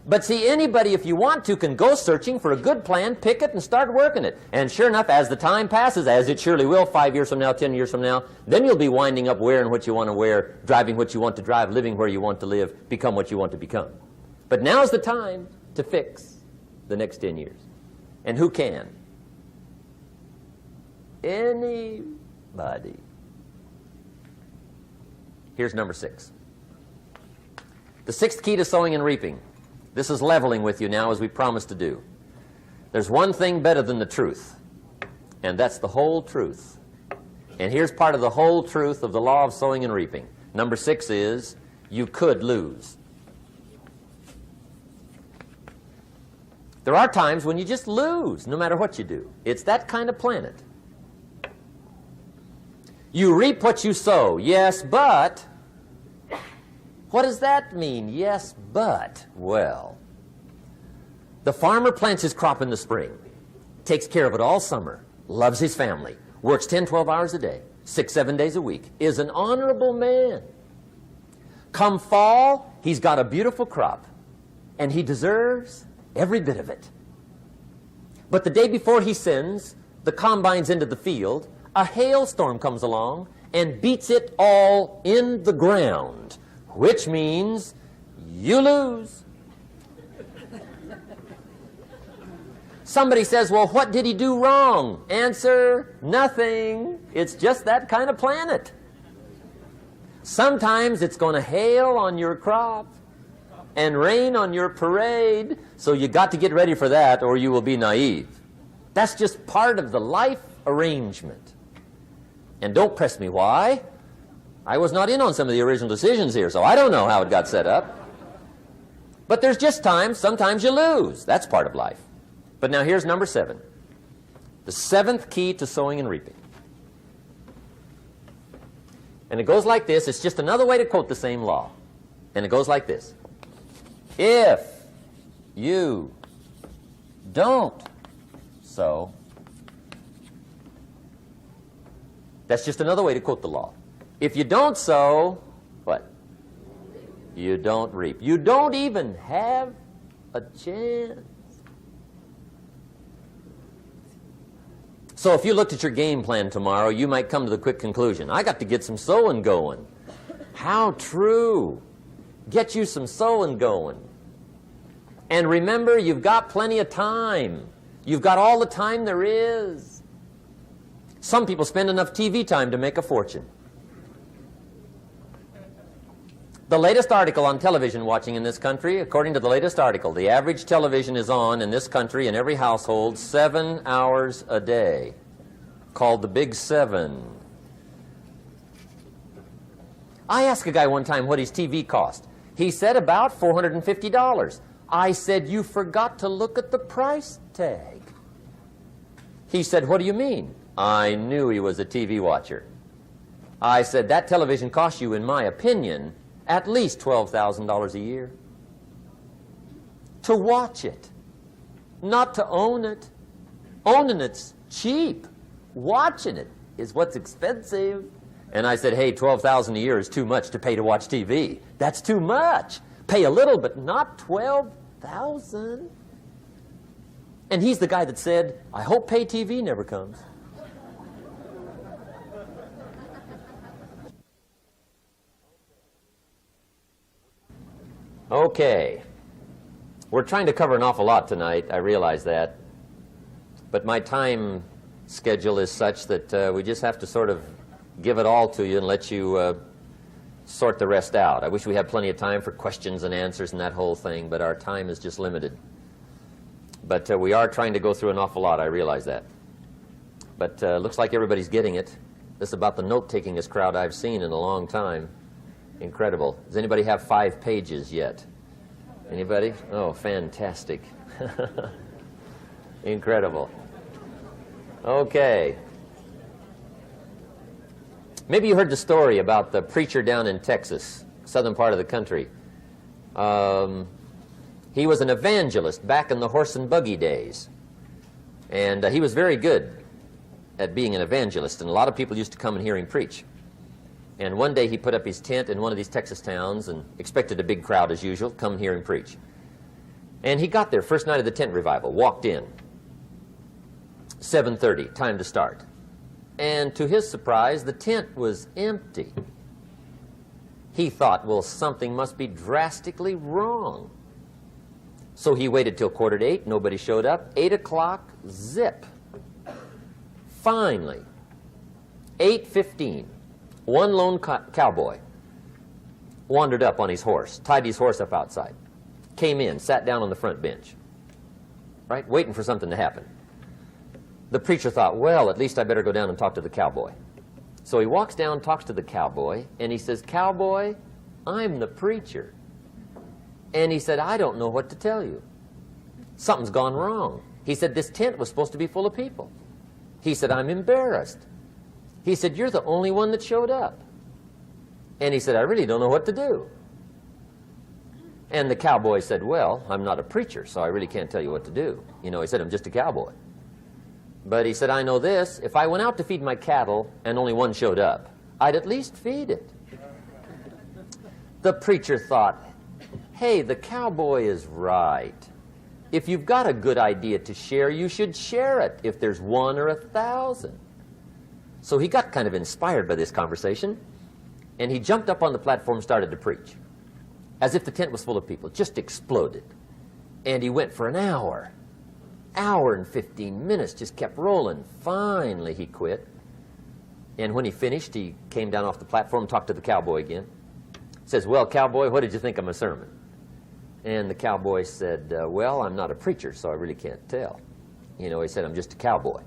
Speaker 1: But see, anybody, if you want to, can go searching for a good plan, pick it, and start working it. And sure enough, as the time passes, as it surely will 5 years from now, 10 years from now, then you'll be winding up wearing what you want to wear, driving what you want to drive, living where you want to live, become what you want to become. But now's the time to fix the next 10 years. And who can? Anybody. Here's number 6. The 6th key to sowing and reaping. This is leveling with you now, as we promised to do. There's one thing better than the truth, and that's the whole truth. And here's part of the whole truth of the law of sowing and reaping. Number 6 is, you could lose. There are times when you just lose, no matter what you do. It's that kind of planet. You reap what you sow. Yes, but... what does that mean? Yes, but... well, the farmer plants his crop in the spring, takes care of it all summer, loves his family, works 10, 12 hours a day, 6, 7 days a week, is an honorable man. Come fall, he's got a beautiful crop, and he deserves every bit of it. But the day before he sends the combines into the field, a hailstorm comes along and beats it all in the ground, which means you lose. Somebody says, well, what did he do wrong? Answer, nothing. It's just that kind of planet. Sometimes it's going to hail on your crop and rain on your parade, so you got to get ready for that or you will be naive. That's just part of the life arrangement. And don't press me why. I was not in on some of the original decisions here, so I don't know how it got set up. But there's just times, sometimes you lose. That's part of life. But now here's number 7. The 7th key to sowing and reaping. And it goes like this. It's just another way to quote the same law. And it goes like this. If you don't sow, that's just another way to quote the law. If you don't sow, what? You don't reap. You don't even have a chance. So if you looked at your game plan tomorrow, you might come to the quick conclusion, I got to get some sowing going. How true. Get you some sowing going. And remember, you've got plenty of time. You've got all the time there is. Some people spend enough TV time to make a fortune. The latest article on television watching in this country, according to the latest article, the average television is on in this country in every household 7 hours a day, called the Big 7. I asked a guy one time what his TV cost. He said about $450. I said, you forgot to look at the price tag. He said, what do you mean? I knew he was a TV watcher. I said, that television costs you, in my opinion, at least $12,000 a year. To watch it, not to own it. Owning it's cheap. Watching it is what's expensive. And I said, hey, $12,000 a year is too much to pay to watch TV. That's too much. Pay a little, but not $12,000. And he's the guy that said, I hope pay TV never comes. Okay. We're trying to cover an awful lot tonight. I realize that. But my time schedule is such that we just have to sort of give it all to you and let you sort the rest out. I wish we had plenty of time for questions and answers and that whole thing, but our time is just limited. But we are trying to go through an awful lot. I realize that. But looks like everybody's getting it. This is about the note-takingest crowd I've seen in a long time. Incredible. Does anybody have 5 pages yet? Anybody? Oh, fantastic. Incredible. Okay. Maybe you heard the story about the preacher down in Texas, southern part of the country. He was an evangelist back in the horse and buggy days. And he was very good at being an evangelist, and a lot of people used to come and hear him preach. And one day he put up his tent in one of these Texas towns and expected a big crowd as usual, come and hear him preach. And he got there, first night of the tent revival, walked in. 7:30, time to start. And to his surprise, the tent was empty. He thought, well, something must be drastically wrong. So he waited till 7:45, nobody showed up. 8 o'clock, zip. Finally, 8:15. One lone cowboy wandered up on his horse, tied his horse up outside, came in, sat down on the front bench, right, waiting for something to happen. The preacher thought, well, at least I better go down and talk to the cowboy. So he walks down, talks to the cowboy, and he says, cowboy, I'm the preacher. And he said, I don't know what to tell you. Something's gone wrong. He said, this tent was supposed to be full of people. He said, I'm embarrassed. He said, you're the only one that showed up. And he said, I really don't know what to do. And the cowboy said, well, I'm not a preacher, so I really can't tell you what to do. You know, he said, I'm just a cowboy. But he said, I know this, if I went out to feed my cattle and only one showed up, I'd at least feed it. The preacher thought, hey, the cowboy is right. If you've got a good idea to share, you should share it, if there's 1 or 1,000. So he got kind of inspired by this conversation, and he jumped up on the platform and started to preach, as if the tent was full of people, just exploded. And he went for an hour and 15 minutes, just kept rolling. Finally, he quit. And when he finished, he came down off the platform, talked to the cowboy again. Says, well, cowboy, what did you think of my sermon? And the cowboy said, well, I'm not a preacher, so I really can't tell. You know, he said, I'm just a cowboy.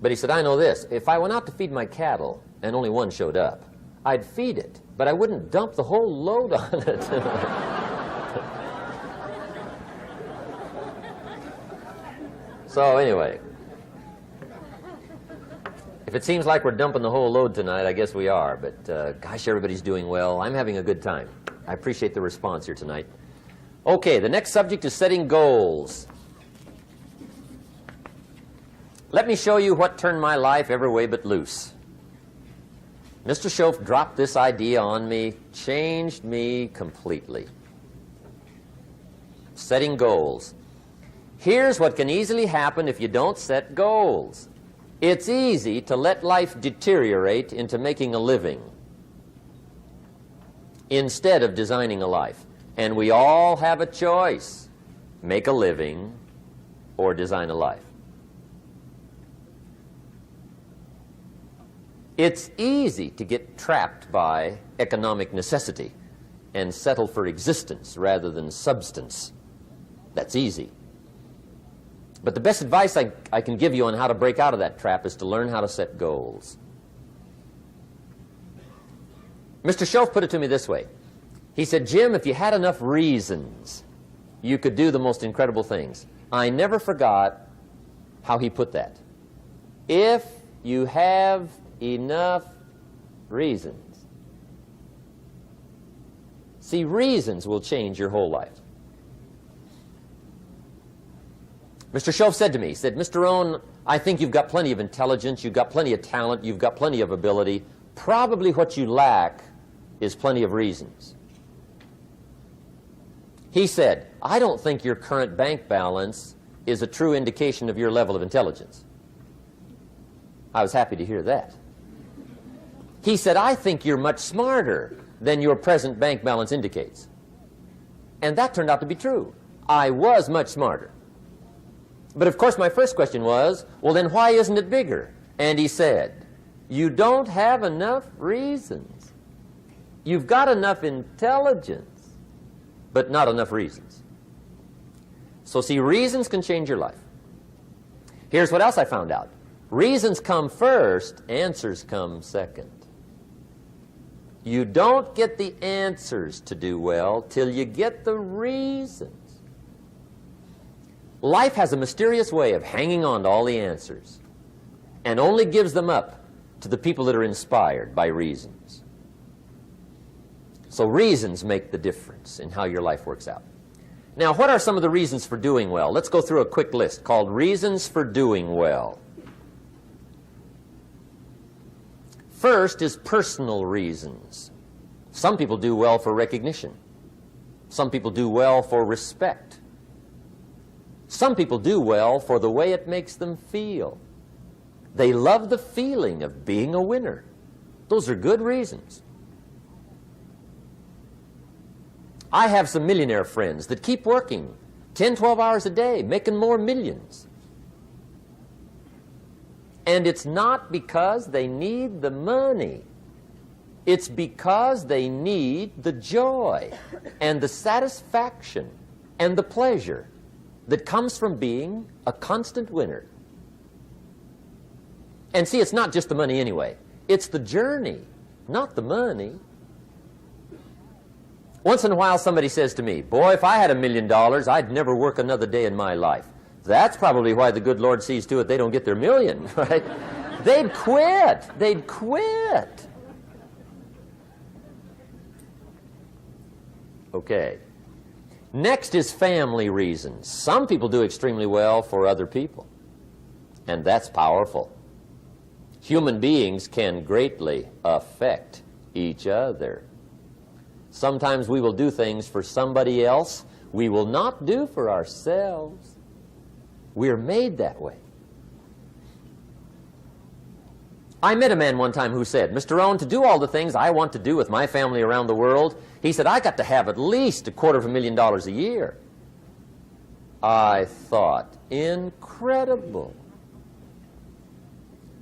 Speaker 1: But he said, I know this. If I went out to feed my cattle and only one showed up, I'd feed it, but I wouldn't dump the whole load on it. So anyway, if it seems like we're dumping the whole load tonight, I guess we are. But gosh, everybody's doing well. I'm having a good time. I appreciate the response here tonight. Okay, the next subject is setting goals. Let me show you what turned my life every way but loose. Mr. Shaoff dropped this idea on me, changed me completely. Setting goals. Here's what can easily happen if you don't set goals. It's easy to let life deteriorate into making a living instead of designing a life. And we all have a choice: make a living or design a life. It's easy to get trapped by economic necessity and settle for existence rather than substance. That's easy. But the best advice I can give you on how to break out of that trap is to learn how to set goals. Mr. Shaoff put it to me this way. He said, Jim, if you had enough reasons, you could do the most incredible things. I never forgot how he put that. If you have enough reasons. See, reasons will change your whole life. Mr. Shaoff said to me, he said, Mr. Rohn, I think you've got plenty of intelligence, you've got plenty of talent, you've got plenty of ability. Probably what you lack is plenty of reasons. He said, I don't think your current bank balance is a true indication of your level of intelligence. I was happy to hear that. He said, I think you're much smarter than your present bank balance indicates. And that turned out to be true. I was much smarter. But of course my first question was, well then why isn't it bigger? And he said, you don't have enough reasons. You've got enough intelligence, but not enough reasons. So see, reasons can change your life. Here's what else I found out. Reasons come first, answers come second. You don't get the answers to do well till you get the reasons. Life has a mysterious way of hanging on to all the answers and only gives them up to the people that are inspired by reasons. So reasons make the difference in how your life works out. Now, what are some of the reasons for doing well? Let's go through a quick list called Reasons for Doing Well. First is personal reasons. Some people do well for recognition. Some people do well for respect. Some people do well for the way it makes them feel. They love the feeling of being a winner. Those are good reasons. I have some millionaire friends that keep working 10, 12 hours a day, making more millions. And it's not because they need the money. It's because they need the joy and the satisfaction and the pleasure that comes from being a constant winner. And see, it's not just the money anyway. It's the journey, not the money. Once in a while somebody says to me, boy, if I had $1 million, I'd never work another day in my life. That's probably why the good Lord sees to it they don't get their million, right? They'd quit. They'd quit. Okay. Next is family reasons. Some people do extremely well for other people, and that's powerful. Human beings can greatly affect each other. Sometimes we will do things for somebody else we will not do for ourselves. We're made that way. I met a man one time who said, Mr. Rohn, to do all the things I want to do with my family around the world, he said, I got to have at least $250,000 a year. I thought, incredible.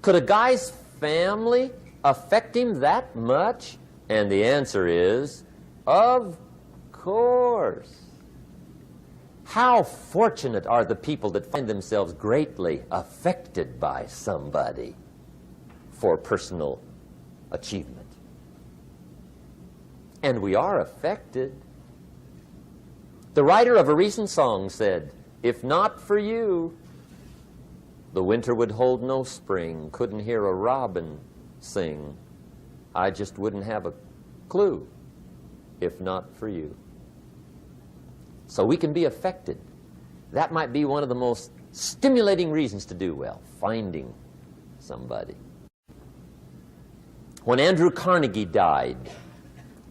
Speaker 1: Could a guy's family affect him that much? And the answer is, of course. How fortunate are the people that find themselves greatly affected by somebody for personal achievement. And we are affected. The writer of a recent song said, "If not for you, the winter would hold no spring, couldn't hear a robin sing. I just wouldn't have a clue if not for you." So we can be affected. That might be one of the most stimulating reasons to do well, finding somebody. When Andrew Carnegie died,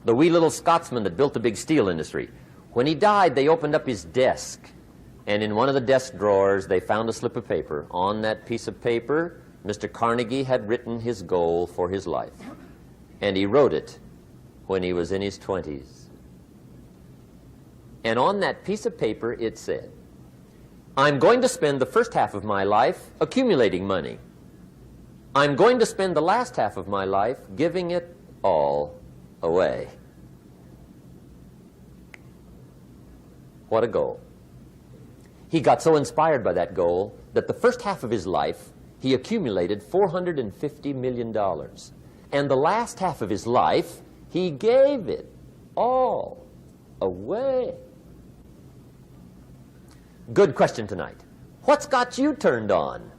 Speaker 1: the wee little Scotsman that built the big steel industry, when he died, they opened up his desk, and in one of the desk drawers, they found a slip of paper. On that piece of paper, Mr. Carnegie had written his goal for his life, and he wrote it when he was in his 20s. And on that piece of paper, it said, "I'm going to spend the first half of my life accumulating money. I'm going to spend the last half of my life giving it all away." What a goal. He got so inspired by that goal that the first half of his life, he accumulated $450 million. And the last half of his life, he gave it all away. Good question tonight. What's got you turned on?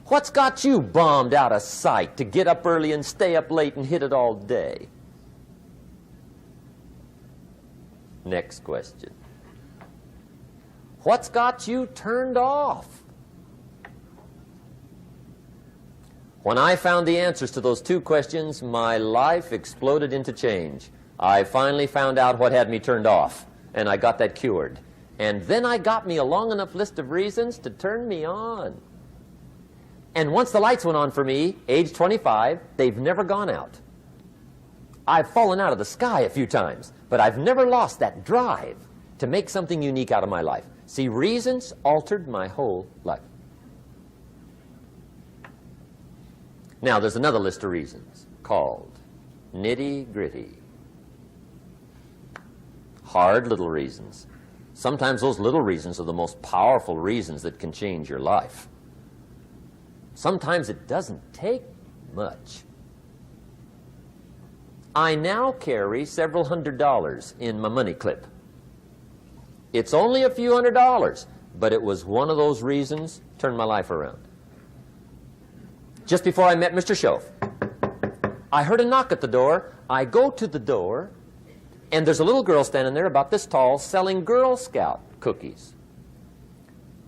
Speaker 1: What's got you bombed out of sight to get up early and stay up late and hit it all day? Next question. What's got you turned off? When I found the answers to those two questions, my life exploded into change. I finally found out what had me turned off, and I got that cured. And then I got me a long enough list of reasons to turn me on. And once the lights went on for me, age 25, they've never gone out. I've fallen out of the sky a few times, but I've never lost that drive to make something unique out of my life. See, reasons altered my whole life. Now, there's another list of reasons called nitty-gritty. Hard little reasons. Sometimes those little reasons are the most powerful reasons that can change your life. Sometimes it doesn't take much. I now carry several $100s in my money clip. It's only a few $100s, but it was one of those reasons turned my life around. Just before I met Mr. Shaoff, I heard a knock at the door. I go to the door, and there's a little girl standing there about this tall selling Girl Scout cookies.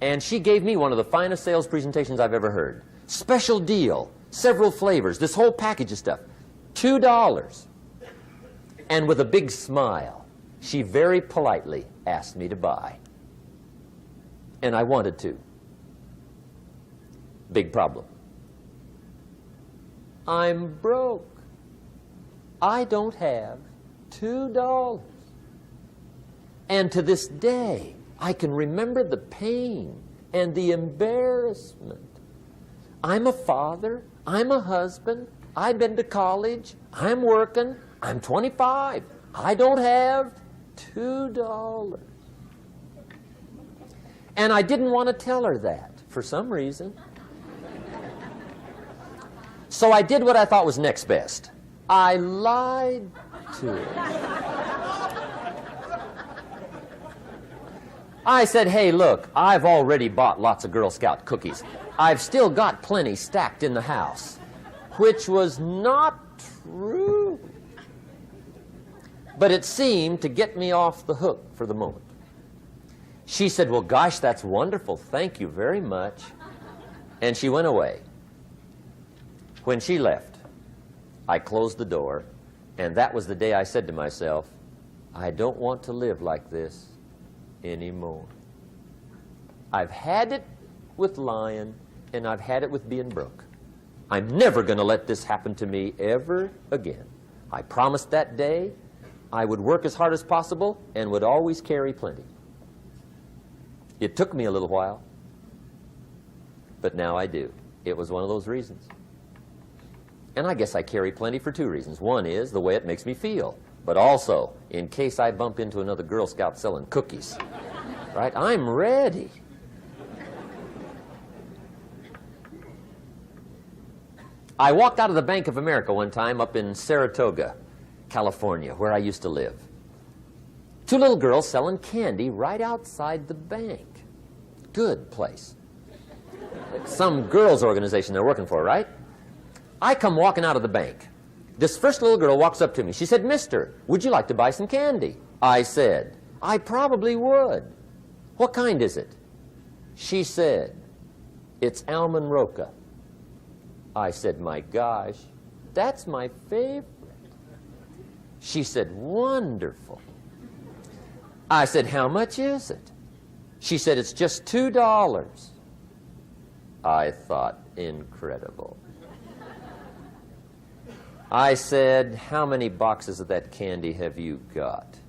Speaker 1: And she gave me one of the finest sales presentations I've ever heard. Special deal, several flavors, this whole package of stuff, $2. And with a big smile, she very politely asked me to buy. And I wanted to. Big problem. I'm broke. I don't have $2. And to this day, I can remember the pain and the embarrassment. I'm a father. I'm a husband. I've been to college. I'm working. I'm 25. I don't have $2. And I didn't want to tell her that for some reason. So I did what I thought was next best. I lied to her. I said, "Hey, look, I've already bought lots of Girl Scout cookies. I've still got plenty stacked in the house," which was not true. But it seemed to get me off the hook for the moment. She said, "Well, gosh, that's wonderful. Thank you very much." And she went away. When she left, I closed the door, and that was the day I said to myself, I don't want to live like this anymore. I've had it with lying, and I've had it with being broke. I'm never going to let this happen to me ever again. I promised that day I would work as hard as possible and would always carry plenty. It took me a little while, but now I do. It was one of those reasons. And I guess I carry plenty for two reasons. One is the way it makes me feel, but also in case I bump into another Girl Scout selling cookies. Right? I'm ready. I walked out of the Bank of America one time up in Saratoga, California, where I used to live. Two little girls selling candy right outside the bank. Good place. Some girls' organization they're working for, right? I come walking out of the bank. This first little girl walks up to me. She said, "Mister, would you like to buy some candy?" I said, "I probably would." "What kind is it?" She said, "It's almond roca." I said, "My gosh, that's my favorite." She said, "Wonderful." I said, "How much is it?" She said, "It's just $2. I thought, incredible. I said, "How many boxes of that candy have you got?"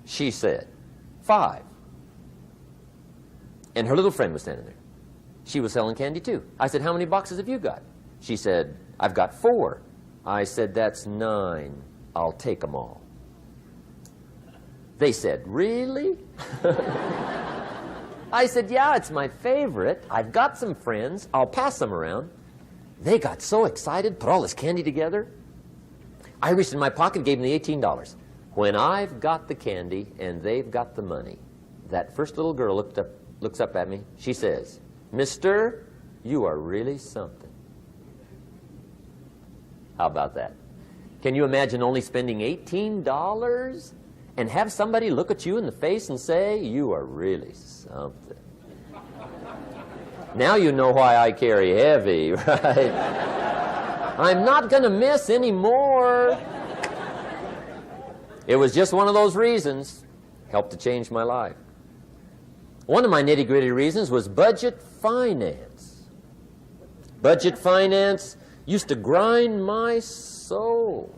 Speaker 1: She said, 5. And her little friend was standing there. She was selling candy too. I said, "How many boxes have you got?" She said, "I've got 4. I said, "That's 9. I'll take them all." They said, "Really?" I said, "Yeah, it's my favorite. I've got some friends. I'll pass them around." They got so excited, put all this candy together. I reached in my pocket, gave them the $18. When I've got the candy and they've got the money, that first little girl looks up at me. She says, "Mister, you are really something." How about that? Can you imagine only spending $18 and have somebody look at you in the face and say, "You are really something"? Now you know why I carry heavy, right? I'm not going to miss anymore. It was just one of those reasons. Helped to change my life. One of my nitty-gritty reasons was budget finance. Budget finance used to grind my soul.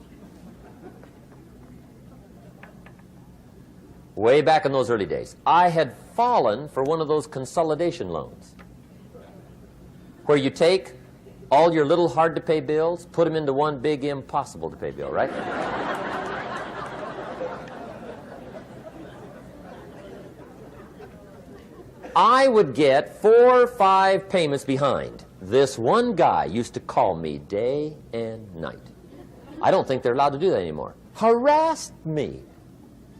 Speaker 1: Way back in those early days, I had fallen for one of those consolidation loans, where you take all your little hard-to-pay bills, put them into one big impossible-to-pay bill, right? I would get 4 or 5 payments behind. This one guy used to call me day and night. I don't think they're allowed to do that anymore. Harassed me.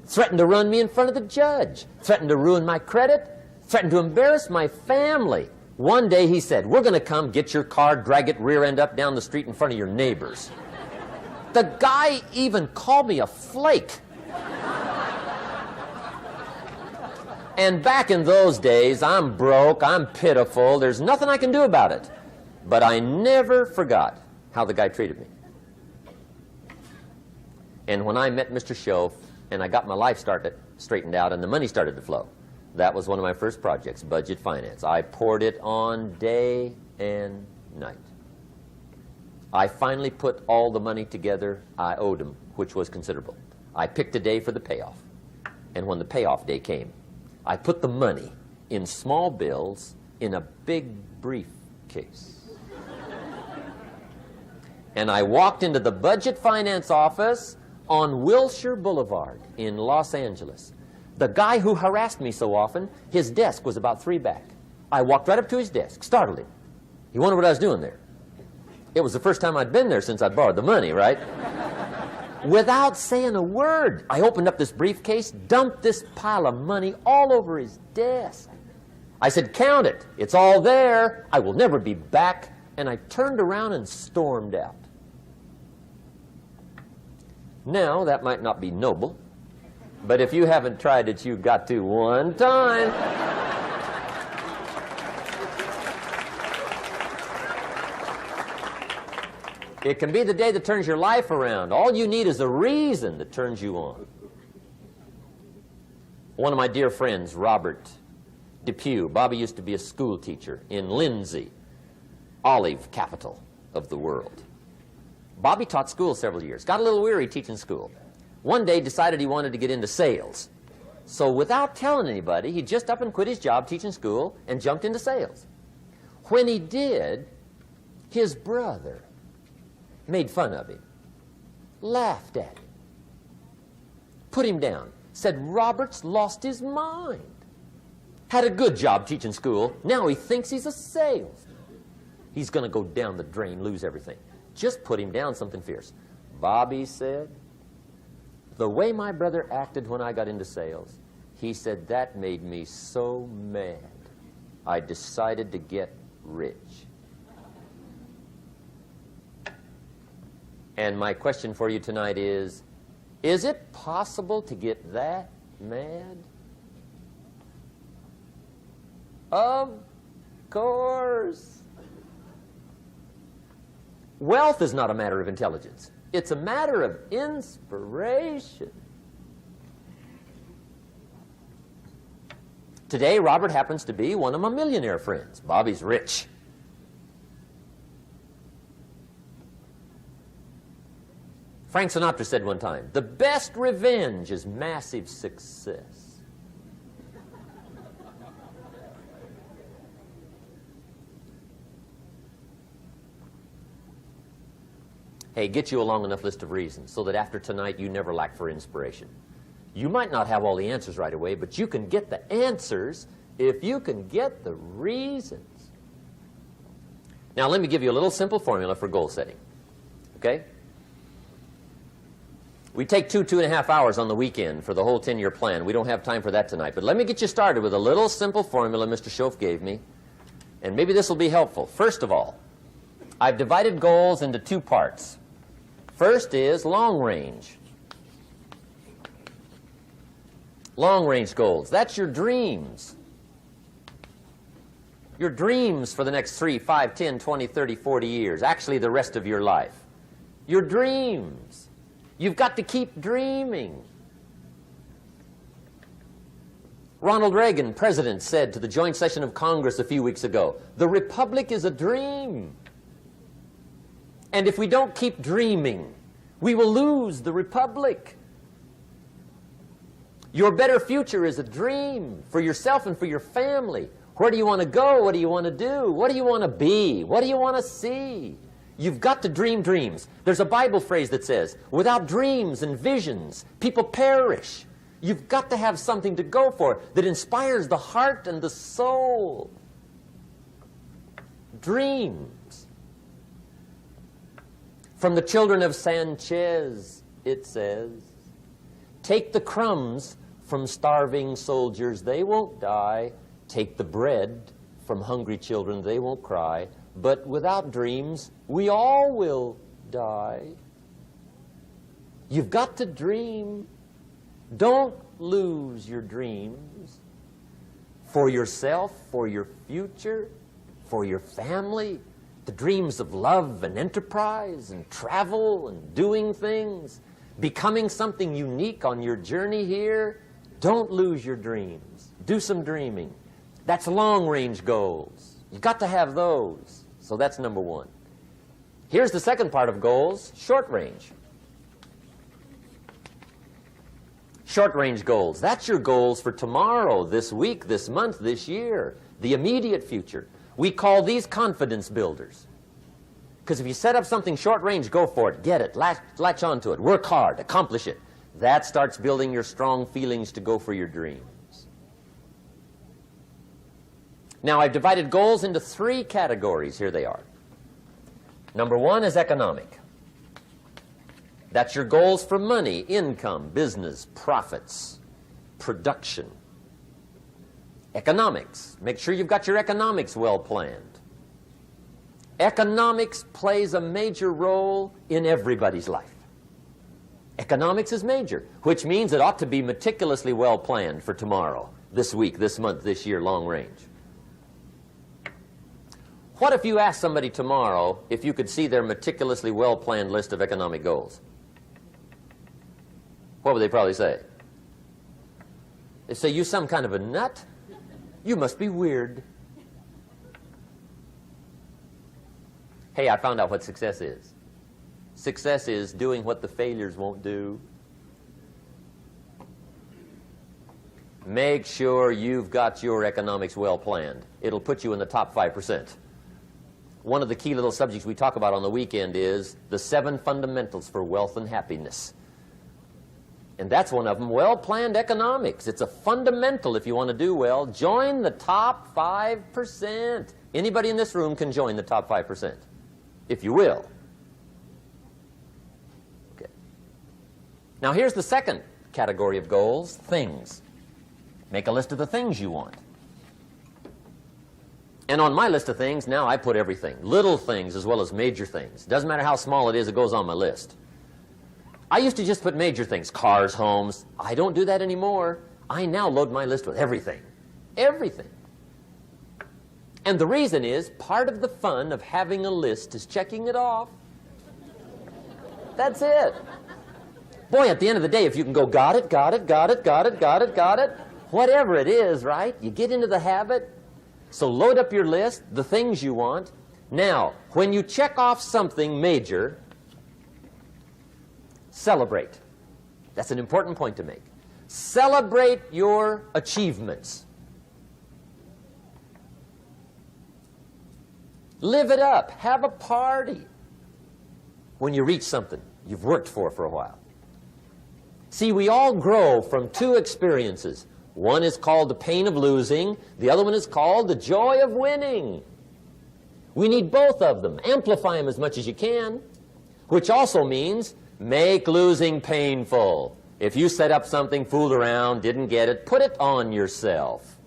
Speaker 1: Threatened to run me in front of the judge. Threatened to ruin my credit. Threatened to embarrass my family. One day he said, "We're going to come get your car, drag it rear end up down the street in front of your neighbors." The guy even called me a flake. And back in those days, I'm broke, I'm pitiful, there's nothing I can do about it. But I never forgot how the guy treated me. And when I met Mr. Shaoff and I got my life straightened out and the money started to flow, that was one of my first projects, budget finance. I poured it on day and night. I finally put all the money together I owed him, which was considerable. I picked a day for the payoff. And when the payoff day came, I put the money in small bills in a big briefcase. And I walked into the budget finance office on Wilshire Boulevard in Los Angeles. The guy who harassed me so often, his desk was about 3 back. I walked right up to his desk, startled him. He wondered what I was doing there. It was the first time I'd been there since I'd borrowed the money, right? Without saying a word, I opened up this briefcase, dumped this pile of money all over his desk. I said, "Count it. It's all there. I will never be back." And I turned around and stormed out. Now, that might not be noble, but if you haven't tried it, you've got to one time. It can be the day that turns your life around. All you need is a reason that turns you on. One of my dear friends, Robert Depew, Bobby used to be a school teacher in Lindsay, olive capital of the world. Bobby taught school several years, got a little weary teaching school. One day decided he wanted to get into sales. So without telling anybody, he just up and quit his job teaching school and jumped into sales. When he did, His brother made fun of him, laughed at him, put him down, said Robert's lost his mind. Had a good job teaching school. Now he thinks he's a salesman. He's going to go down the drain, lose everything. Just put him down something fierce. Bobby said, the way my brother acted when I got into sales, he said, that made me so mad. I decided to get rich. And my question for you tonight is it possible to get that mad? Of course. Wealth is not a matter of intelligence. It's a matter of inspiration. Today, Robert happens to be one of my millionaire friends. Bobby's rich. Frank Sinatra said one time, the best revenge is massive success. Hey, get you a long enough list of reasons so that after tonight you never lack for inspiration. You might not have all the answers right away, but you can get the answers if you can get the reasons. Now, let me give you a little simple formula for goal setting. Okay? We take 2.5 hours on the weekend for the whole 10-year plan. We don't have time for that tonight. But let me get you started with a little simple formula Mr. Shaoff gave me. And maybe this will be helpful. First of all, I've divided goals into 2 parts. First is long range. Long range goals. That's your dreams. Your dreams for the next 3, 5, 10, 20, 30, 40 years. Actually, the rest of your life. Your dreams. You've got to keep dreaming. Ronald Reagan, president, said to the joint session of Congress a few weeks ago, the Republic is a dream. And if we don't keep dreaming, we will lose the Republic. Your better future is a dream for yourself and for your family. Where do you want to go? What do you want to do? What do you want to be? What do you want to see? You've got to dream dreams. There's a Bible phrase that says, without dreams and visions, people perish. You've got to have something to go for that inspires the heart and the soul. Dreams. From the children of Sanchez, it says, take the crumbs from starving soldiers, they won't die. Take the bread from hungry children, they won't cry. But without dreams, we all will die. You've got to dream. Don't lose your dreams for yourself, for your future, for your family. The dreams of love and enterprise and travel and doing things, becoming something unique on your journey here. Don't lose your dreams. Do some dreaming. That's long-range goals. You've got to have those. So that's number 1. Here's the second part of goals, short range. Short-range goals. That's your goals for tomorrow, this week, this month, this year, the immediate future. We call these confidence builders. Because if you set up something short-range, go for it. Get it. Latch onto it. Work hard. Accomplish it. That starts building your strong feelings to go for your dreams. Now, I've divided goals into 3 categories. Here they are. Number 1 is economic. That's your goals for money, income, business, profits, production. Economics. Make sure you've got your economics well planned. Economics plays a major role in everybody's life. Economics is major, which means it ought to be meticulously well planned for tomorrow, this week, this month, this year, long range. What if you asked somebody tomorrow if you could see their meticulously well-planned list of economic goals? What would they probably say? They say, you some kind of a nut? You must be weird. Hey, I found out what success is. Success is doing what the failures won't do. Make sure you've got your economics well planned. It'll put you in the top 5%. one of the key little subjects we talk about on the weekend is the 7 fundamentals for wealth and happiness. And that's one of them, well-planned economics. It's a fundamental if you want to do well. Join the top 5%. Anybody in this room can join the top 5%, if you will. Okay. Now here's the second category of goals, things. Make a list of the things you want. And on my list of things, now I put everything. Little things as well as major things. Doesn't matter how small it is, it goes on my list. I used to just put major things, cars, homes. I don't do that anymore. I now load my list with everything. Everything. And the reason is, part of the fun of having a list is checking it off. That's it. Boy, at the end of the day, if you can go, got it, got it, got it, got it, got it, got it, whatever it is, right? You get into the habit. So load up your list, the things you want. Now, when you check off something major, celebrate. That's an important point to make. Celebrate your achievements. Live it up. Have a party when you reach something you've worked for a while. See, we all grow from 2 experiences. One is called the pain of losing. The other one is called the joy of winning. We need both of them. Amplify them as much as you can, which also means make losing painful. If you set up something, fooled around, didn't get it, put it on yourself.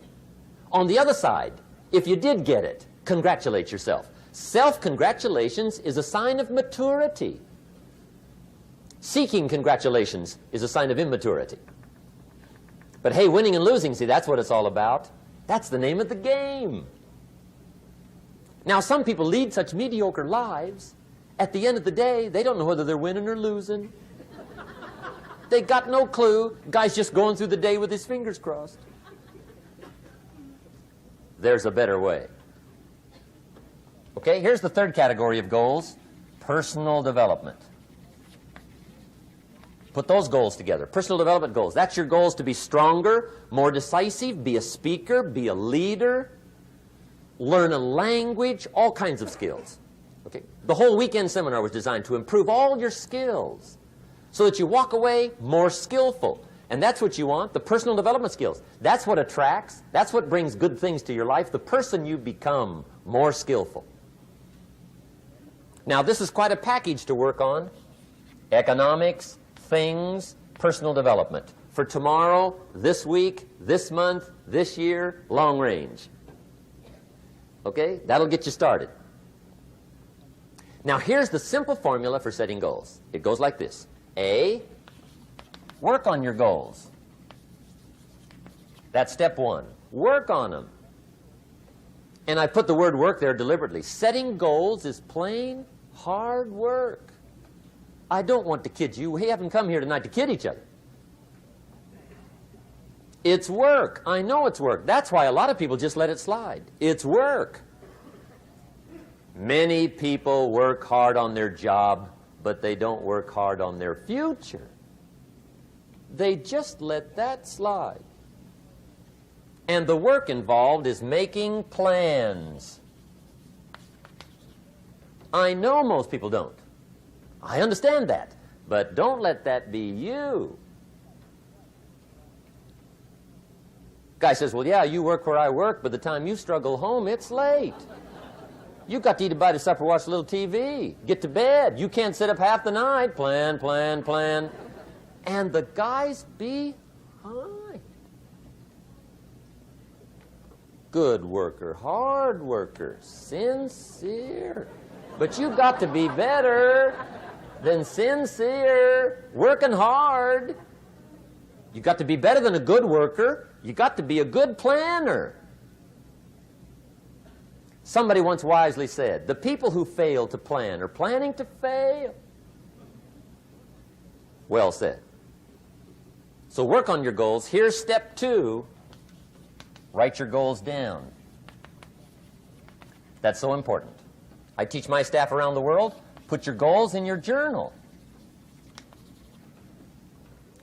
Speaker 1: On the other side, if you did get it, congratulate yourself. Self-congratulations is a sign of maturity. Seeking congratulations is a sign of immaturity. But hey, winning and losing, see, that's what it's all about. That's the name of the game. Now, some people lead such mediocre lives, at the end of the day, they don't know whether they're winning or losing. They got no clue. Guy's just going through the day with his fingers crossed. There's a better way. Okay, here's the third category of goals, personal development. Put those goals together. Personal development goals. That's your goals to be stronger, more decisive, be a speaker, be a leader, learn a language, all kinds of skills. Okay? The whole weekend seminar was designed to improve all your skills so that you walk away more skillful. And that's what you want, the personal development skills. That's what attracts, that's what brings good things to your life, the person you become more skillful. Now, this is quite a package to work on. Economics, things, personal development. For tomorrow, this week, this month, this year, long range. Okay? That'll get you started. Now, here's the simple formula for setting goals. It goes like this. A, work on your goals. That's step 1. Work on them. And I put the word work there deliberately. Setting goals is plain hard work. I don't want to kid you. We haven't come here tonight to kid each other. It's work. I know it's work. That's why a lot of people just let it slide. It's work. Many people work hard on their job, but they don't work hard on their future. They just let that slide. And the work involved is making plans. I know most people don't. I understand that, but don't let that be you. Guy says, well, yeah, you work where I work, but the time you struggle home, it's late. You've got to eat a bite of supper, watch a little TV, get to bed. You can't sit up half the night. Plan, plan, plan. And the guy's behind. Good worker, hard worker, sincere. But you've got to be better than sincere, working hard. You've got to be better than a good worker. You've got to be a good planner. Somebody once wisely said, the people who fail to plan are planning to fail. Well said. So work on your goals. Here's step 2. Write your goals down. That's so important. I teach my staff around the world, put your goals in your journal.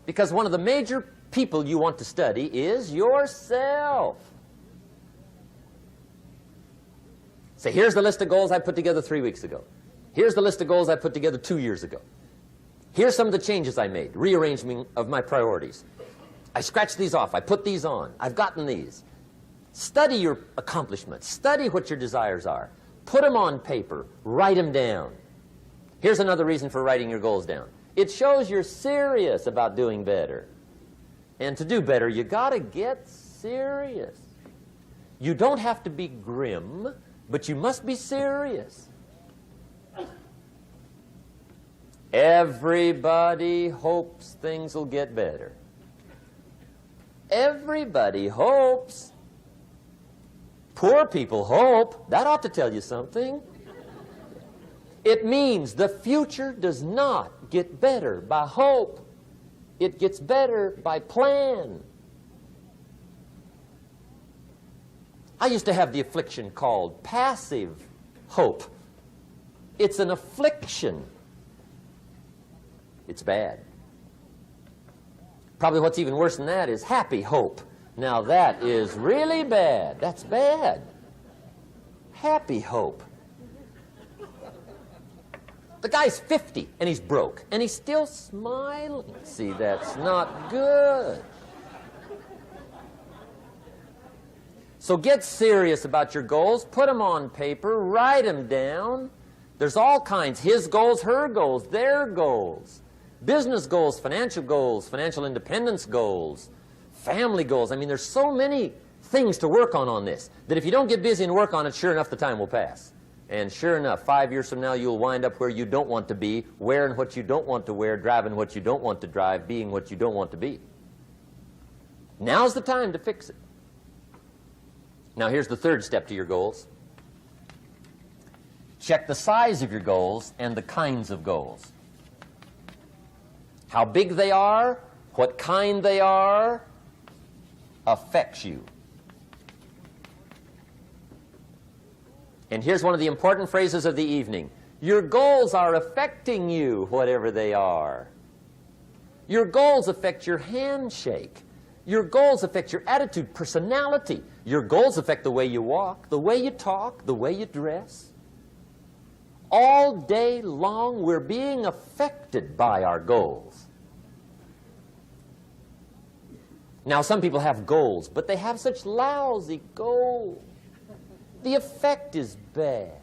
Speaker 1: Because one of the major people you want to study is yourself. Say, here's the list of goals I put together 3 weeks ago. Here's the list of goals I put together 2 years ago. Here's some of the changes I made, rearrangement of my priorities. I scratched these off. I put these on. I've gotten these. Study your accomplishments. Study what your desires are. Put them on paper. Write them down. Here's another reason for writing your goals down. It shows you're serious about doing better. And to do better, you got to get serious. You don't have to be grim, but you must be serious. Everybody hopes things will get better. Everybody hopes. Poor people hope. That ought to tell you something. It means the future does not get better by hope. It gets better by plan. I used to have the affliction called passive hope. It's an affliction. It's bad. Probably what's even worse than that is happy hope. Now that is really bad. That's bad. Happy hope. The guy's 50 and he's broke and he's still smiling. See, that's not good. So get serious about your goals. Put them on paper. Write them down. There's all kinds. His goals, her goals, their goals. Business goals, financial independence goals, family goals. I mean, there's so many things to work on this that if you don't get busy and work on it, sure enough, the time will pass. And sure enough, 5 years from now, you'll wind up where you don't want to be, wearing what you don't want to wear, driving what you don't want to drive, being what you don't want to be. Now's the time to fix it. Now, here's the third step to your goals. Check the size of your goals and the kinds of goals. How big they are, what kind they are, affects you. And here's one of the important phrases of the evening. Your goals are affecting you, whatever they are. Your goals affect your handshake. Your goals affect your attitude, personality. Your goals affect the way you walk, the way you talk, the way you dress. All day long, we're being affected by our goals. Now, some people have goals, but they have such lousy goals. The effect is bad.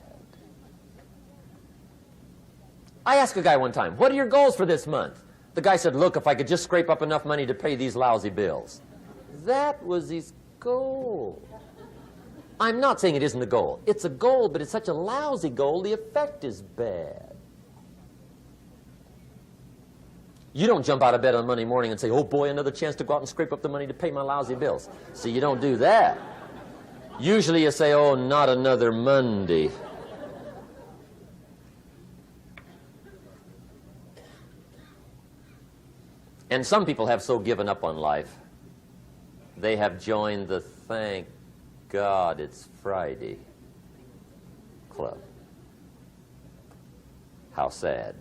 Speaker 1: I asked a guy one time, what are your goals for this month? The guy said, look, if I could just scrape up enough money to pay these lousy bills. That was his goal. I'm not saying it isn't a goal. It's a goal, but it's such a lousy goal, the effect is bad. You don't jump out of bed on Monday morning and say, oh boy, another chance to go out and scrape up the money to pay my lousy bills. See, you don't do that. Usually you say, oh, not another Monday. And some people have so given up on life, they have joined the thank God it's Friday club. How sad.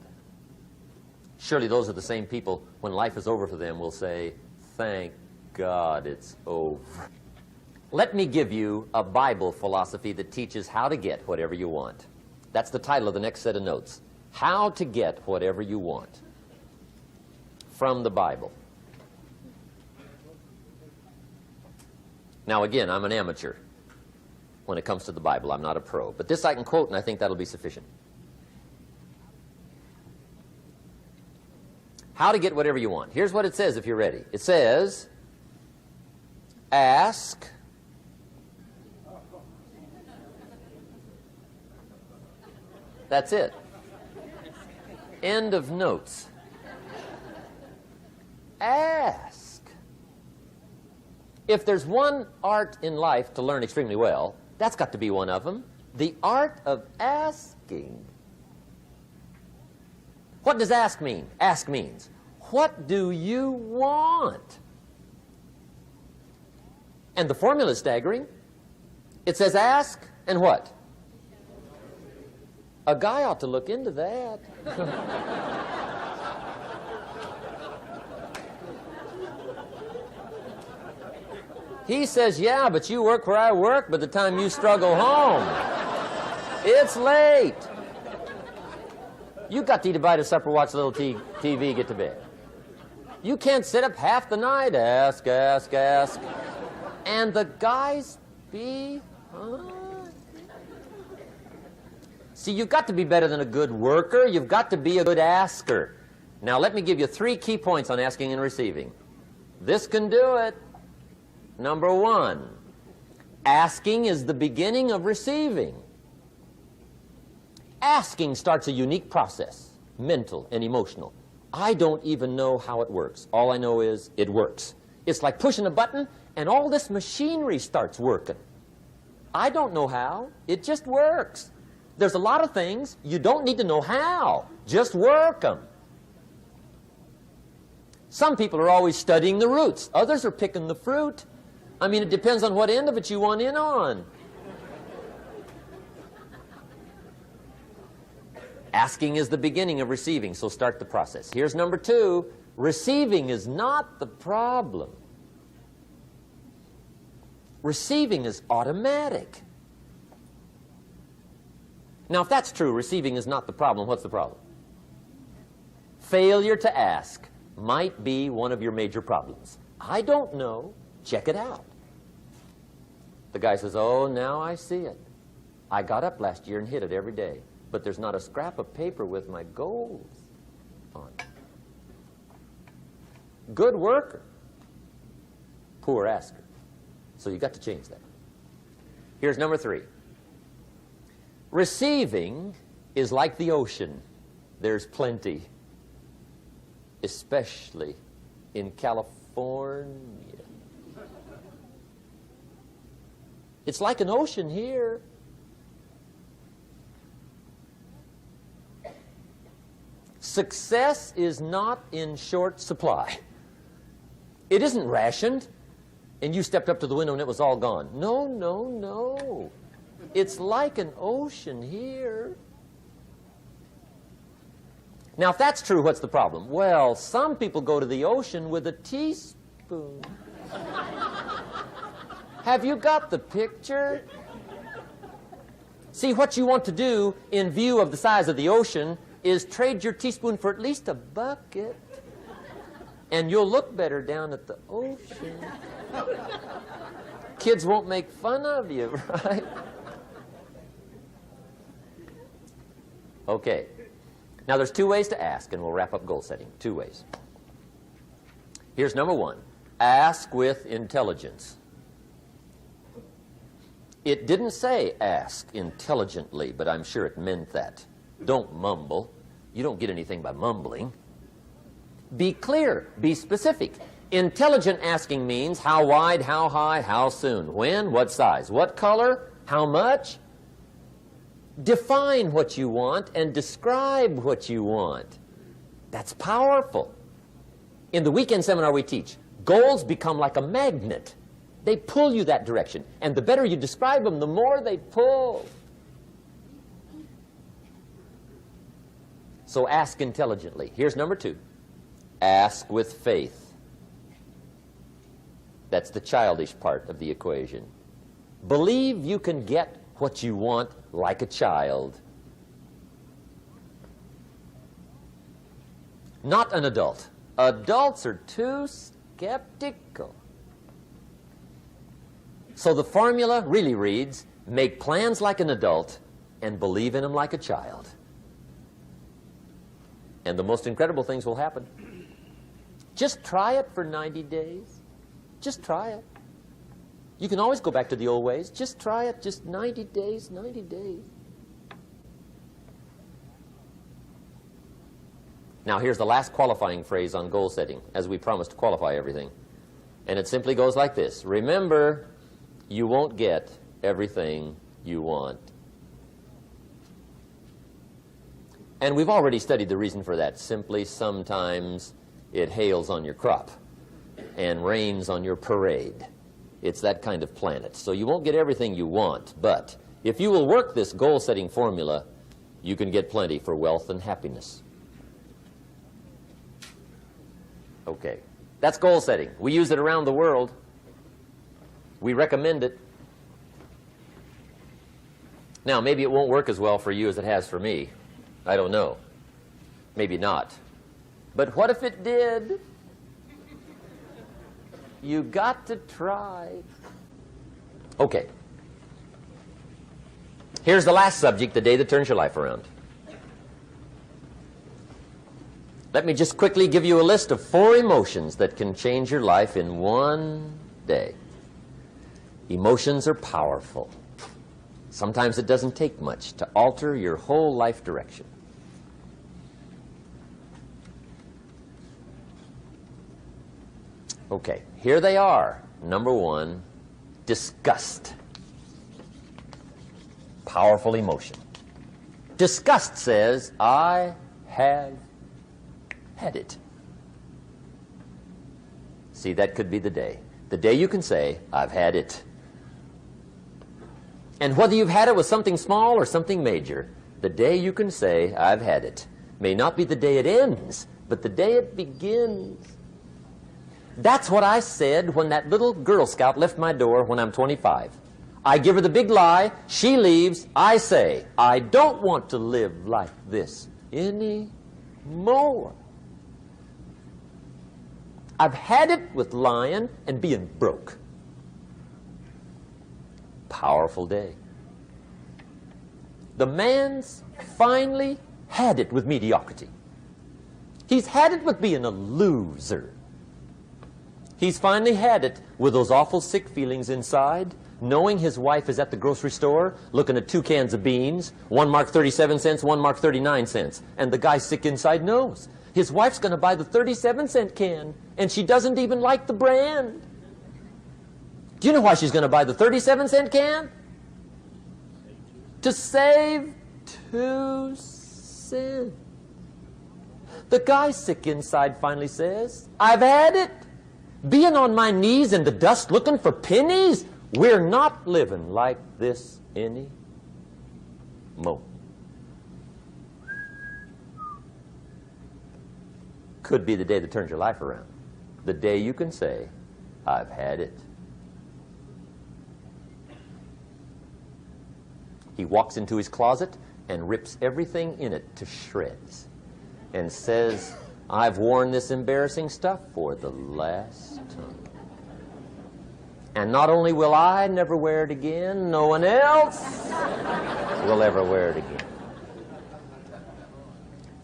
Speaker 1: Surely those are the same people, when life is over for them, will say, thank God it's over. Let me give you a Bible philosophy that teaches how to get whatever you want. That's the title of the next set of notes. How to get whatever you want. From the Bible. Now again, I'm an amateur when it comes to the Bible. I'm not a pro. But this I can quote, and I think that'll be sufficient. How to get whatever you want. Here's what it says if you're ready. It says, ask, that's it. End of notes. Ask. If there's one art in life to learn extremely well, that's got to be one of them. The art of asking. What does ask mean? Ask means, what do you want? And the formula is staggering. It says ask and what? A guy ought to look into that. He says, yeah, but you work where I work by the time you struggle home. It's late. You've got to eat a bite of supper, watch a little TV, get to bed. You can't sit up half the night, ask. And the guys See, you've got to be better than a good worker. You've got to be a good asker. Now, let me give you 3 key points on asking and receiving. This can do it. Number 1, asking is the beginning of receiving. Asking starts a unique process, mental and emotional. I don't even know how it works. All I know is it works. It's like pushing a button and all this machinery starts working. I don't know how. It just works. There's a lot of things you don't need to know how. Just work them. Some people are always studying the roots. Others are picking the fruit. I mean, it depends on what end of it you want in on. Asking is the beginning of receiving, so start the process. Here's number 2. Receiving is not the problem. Receiving is automatic. Now, if that's true, receiving is not the problem, what's the problem? Failure to ask might be one of your major problems. I don't know. Check it out. The guy says, oh, now I see it. I got up last year and hit it every day, but there's not a scrap of paper with my goals on it. Good worker, poor asker. So you've got to change that. Here's number 3. Receiving is like the ocean. There's plenty, especially in California. It's like an ocean here. Success is not in short supply. It isn't rationed, and you stepped up to the window and it was all gone. No, no, no. It's like an ocean here. Now, if that's true, what's the problem? Well, some people go to the ocean with a teaspoon. Have you got the picture? See, what you want to do in view of the size of the ocean is trade your teaspoon for at least a bucket, and you'll look better down at the ocean. Kids won't make fun of you, right? Okay. Now, there's 2 ways to ask, and we'll wrap up goal setting. 2 ways. Here's number 1. Ask with intelligence. It didn't say ask intelligently, but I'm sure it meant that. Don't mumble. You don't get anything by mumbling. Be clear. Be specific. Intelligent asking means how wide, how high, how soon, when, what size, what color, how much. Define what you want and describe what you want. That's powerful. In the weekend seminar we teach, goals become like a magnet. They pull you that direction. And the better you describe them, the more they pull. So ask intelligently. Here's number 2. Ask with faith. That's the childish part of the equation. Believe you can get what you want like a child. Not an adult. Adults are too skeptical. So the formula really reads, make plans like an adult and believe in them like a child. And the most incredible things will happen. Just try it for 90 days. Just try it. You can always go back to the old ways. Just try it. Just 90 days, 90 days. Now, here's the last qualifying phrase on goal setting, as we promised to qualify everything. And it simply goes like this. Remember, you won't get everything you want. And we've already studied the reason for that. Simply, sometimes it hails on your crop and rains on your parade. It's that kind of planet. So you won't get everything you want, but if you will work this goal-setting formula, you can get plenty for wealth and happiness. Okay, that's goal setting. We use it around the world. We recommend it. Now, maybe it won't work as well for you as it has for me. I don't know. Maybe not. But what if it did? You got to try. Okay. Here's the last subject, the day that turns your life around. Let me just quickly give you a list of 4 emotions that can change your life in one day. Emotions are powerful. Sometimes it doesn't take much to alter your whole life direction. Okay, here they are. Number 1, disgust. Powerful emotion. Disgust says, I have had it. See, that could be the day. The day you can say, I've had it. And whether you've had it with something small or something major, the day you can say, I've had it, may not be the day it ends, but the day it begins. That's what I said when that little Girl Scout left my door when I'm 25. I give her the big lie, she leaves, I say, I don't want to live like this anymore. I've had it with lying and being broke. Powerful day. The man's finally had it with mediocrity. He's had it with being a loser. He's finally had it with those awful sick feelings inside, knowing his wife is at the grocery store looking at 2 cans of beans, one marked 37 cents, one marked 39 cents. And the guy sick inside knows his wife's going to buy the 37-cent can, and she doesn't even like the brand. Do you know why she's going to buy the 37-cent can? To save 2 cents. The guy sick inside finally says, I've had it. Being on my knees in the dust looking for pennies, we're not living like this anymore. Could be the day that turns your life around. The day you can say, I've had it. He walks into his closet and rips everything in it to shreds and says, I've worn this embarrassing stuff for the last time. And not only will I never wear it again, no one else will ever wear it again.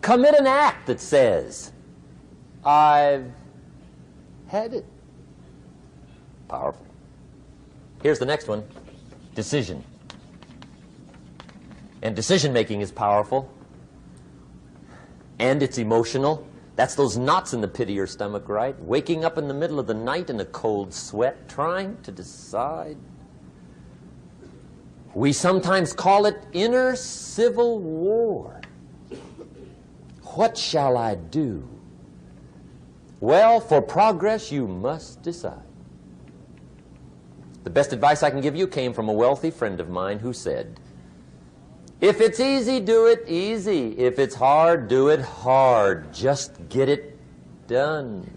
Speaker 1: Commit an act that says, I've had it. Powerful. Here's the next one, decision. And decision-making is powerful. And it's emotional. That's those knots in the pit of your stomach, right? Waking up in the middle of the night in a cold sweat, trying to decide. We sometimes call it inner civil war. What shall I do? Well, for progress, you must decide. The best advice I can give you came from a wealthy friend of mine who said, if it's easy, do it easy. If it's hard, do it hard. Just get it done.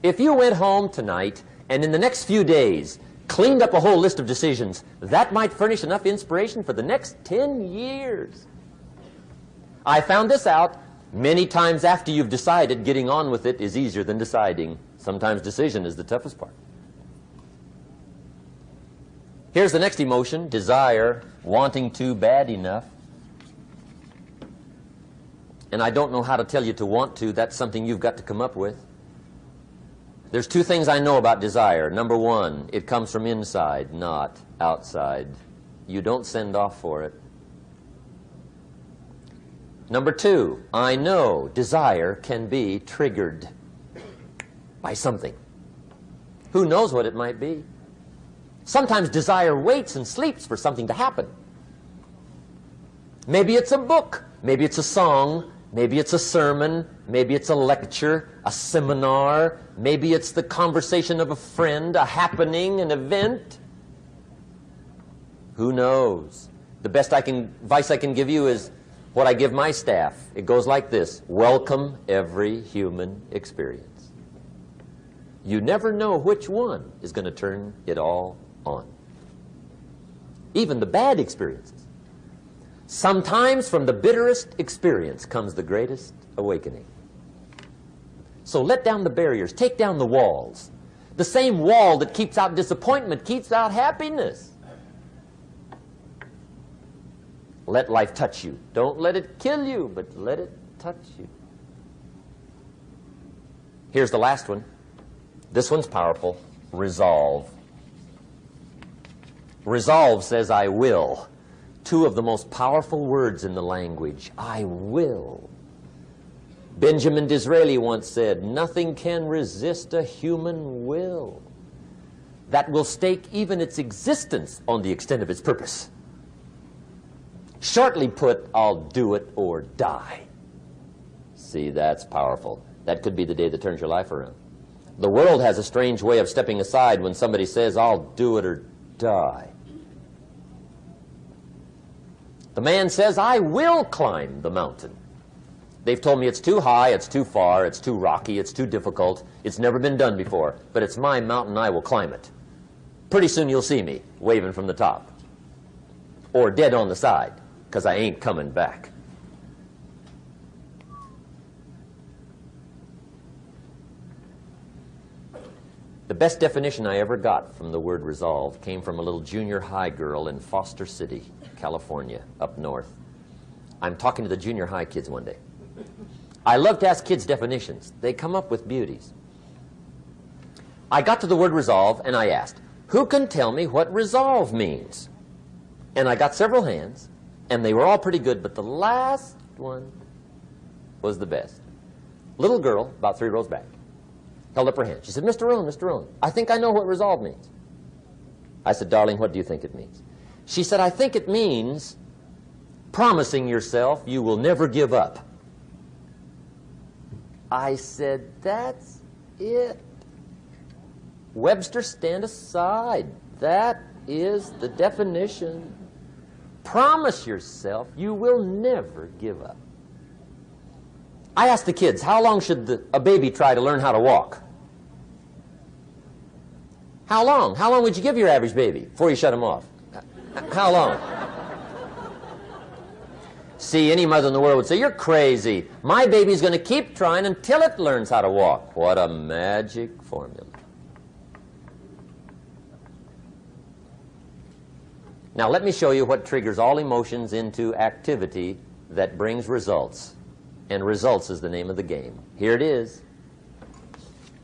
Speaker 1: If you went home tonight and in the next few days cleaned up a whole list of decisions, that might furnish enough inspiration for the next 10 years. I found this out many times after you've decided. Getting on with it is easier than deciding. Sometimes decision is the toughest part. Here's the next emotion, desire, wanting to bad enough. And I don't know how to tell you to want to. That's something you've got to come up with. There's 2 things I know about desire. Number 1, it comes from inside, not outside. You don't send off for it. Number 2, I know desire can be triggered by something. Who knows what it might be? Sometimes desire waits and sleeps for something to happen. Maybe it's a book, maybe it's a song, maybe it's a sermon, maybe it's a lecture, a seminar, maybe it's the conversation of a friend, a happening, an event. Who knows? The best advice I can give you is what I give my staff. It goes like this: welcome every human experience. You never know which one is going to turn it all on. even the bad experiences. Sometimes from the bitterest experience comes the greatest awakening. So let down the barriers, take down the walls. The same wall that keeps out disappointment keeps out happiness. Let life touch you. Don't let it kill you, but let it touch you. Here's the last one. This one's powerful. Resolve. Resolve says, I will. Two of the most powerful words in the language. I will. Benjamin Disraeli once said, nothing can resist a human will that will stake even its existence on the extent of its purpose. Shortly put, I'll do it or die. See, that's powerful. That could be the day that turns your life around. The world has a strange way of stepping aside when somebody says, I'll do it or die. The man says, I will climb the mountain. They've told me it's too high, it's too far, it's too rocky, it's too difficult, it's never been done before, but it's my mountain, I will climb it. Pretty soon you'll see me waving from the top. Or dead on the side, because I ain't coming back. The best definition I ever got from the word resolve came from a little junior high girl in Foster City, California, up north. I'm talking to the junior high kids one day. I love to ask kids definitions. They come up with beauties. I got to the word resolve and I asked, who can tell me what resolve means? And I got several hands, and they were all pretty good, but the last one was the best. Little girl, about 3 rows back, held up her hand. She said, Mr. Rohn, I think I know what resolve means. I said, darling, what do you think it means? She said, I think it means promising yourself you will never give up. I said, that's it. Webster, stand aside. That is the definition. Promise yourself you will never give up. I asked the kids, how long should a baby try to learn how to walk? How long? How long would you give your average baby before you shut him off? How long? See, any mother in the world would say, you're crazy. My baby's going to keep trying until it learns how to walk. What a magic formula. Now let me show you what triggers all emotions into activity that brings results. And results is the name of the game. Here it is.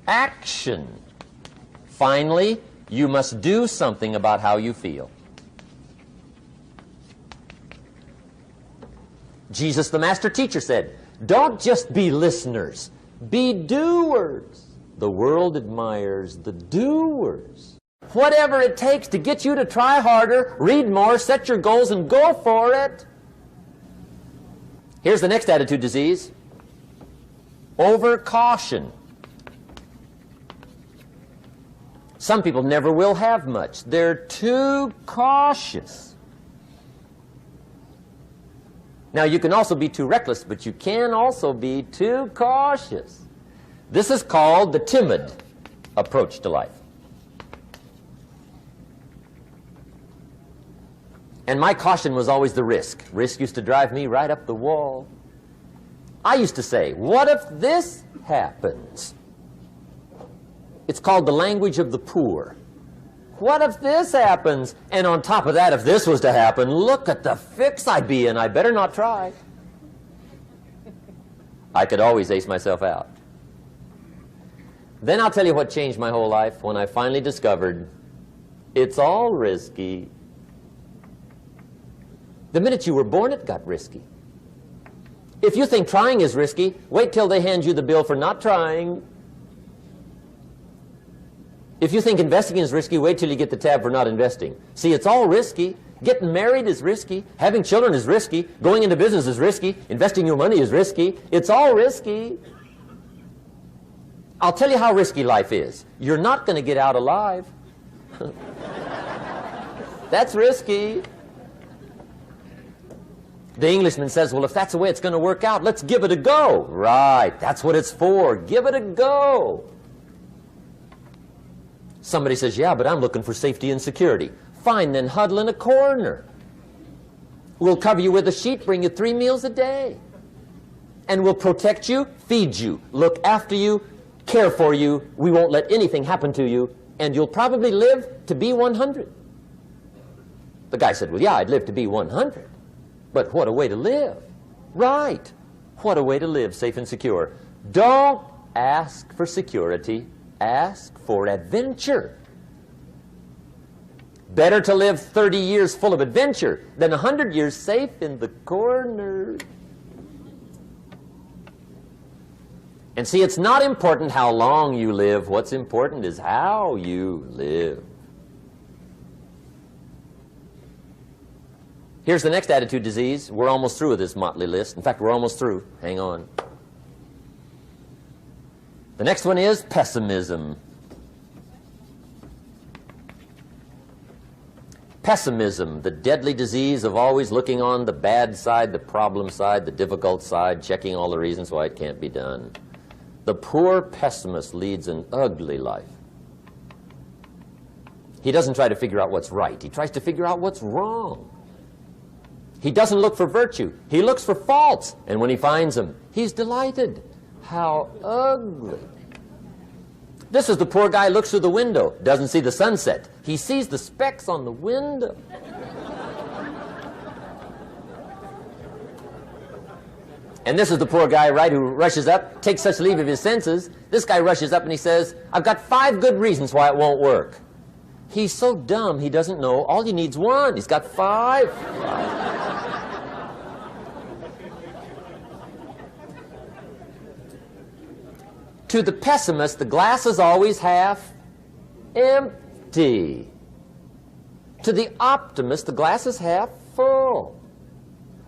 Speaker 1: Action. Finally, you must do something about how you feel. Jesus, the master teacher, said, don't just be listeners, be doers. The world admires the doers. Whatever it takes to get you to try harder, read more, set your goals, and go for it. Here's the next attitude disease. Overcaution. Some people never will have much. They're too cautious. Now, you can also be too reckless, but you can also be too cautious. This is called the timid approach to life. And my caution was always the risk. Risk used to drive me right up the wall. I used to say, what if this happens? It's called the language of the poor. What if this happens? And on top of that, if this was to happen, look at the fix I'd be in. I better not try. I could always ace myself out. Then I'll tell you what changed my whole life when I finally discovered it's all risky. The minute you were born, it got risky. If you think trying is risky, wait till they hand you the bill for not trying. If you think investing is risky, wait till you get the tab for not investing. See, it's all risky. Getting married is risky. Having children is risky. Going into business is risky. Investing your money is risky. It's all risky. I'll tell you how risky life is. You're not going to get out alive. That's risky. The Englishman says, well, if that's the way it's going to work out, let's give it a go. Right, that's what it's for. Give it a go. Somebody says, yeah, but I'm looking for safety and security. Fine, then huddle in a corner. We'll cover you with a sheet, bring you 3 meals a day. And we'll protect you, feed you, look after you, care for you. We won't let anything happen to you. And you'll probably live to be 100. The guy said, well, yeah, I'd live to be 100. But what a way to live. Right. What a way to live, safe and secure. Don't ask for security. Ask for adventure. Better to live 30 years full of adventure than 100 years safe in the corner. And see, it's not important how long you live. What's important is how you live. Here's the next attitude disease. We're almost through with this motley list. In fact, we're almost through. Hang on. The next one is pessimism. Pessimism, the deadly disease of always looking on the bad side, the problem side, the difficult side, checking all the reasons why it can't be done. The poor pessimist leads an ugly life. He doesn't try to figure out what's right. He tries to figure out what's wrong. He doesn't look for virtue. He looks for faults. And when he finds them, he's delighted. How ugly. This is the poor guy who looks through the window, doesn't see the sunset. He sees the specks on the window. And this is the poor guy, right, who rushes up, takes such leave of his senses. This guy rushes up and he says, I've got 5 good reasons why it won't work. He's so dumb he doesn't know. All he needs 1. He's got 5. To the pessimist, the glass is always half empty. To the optimist, the glass is half full.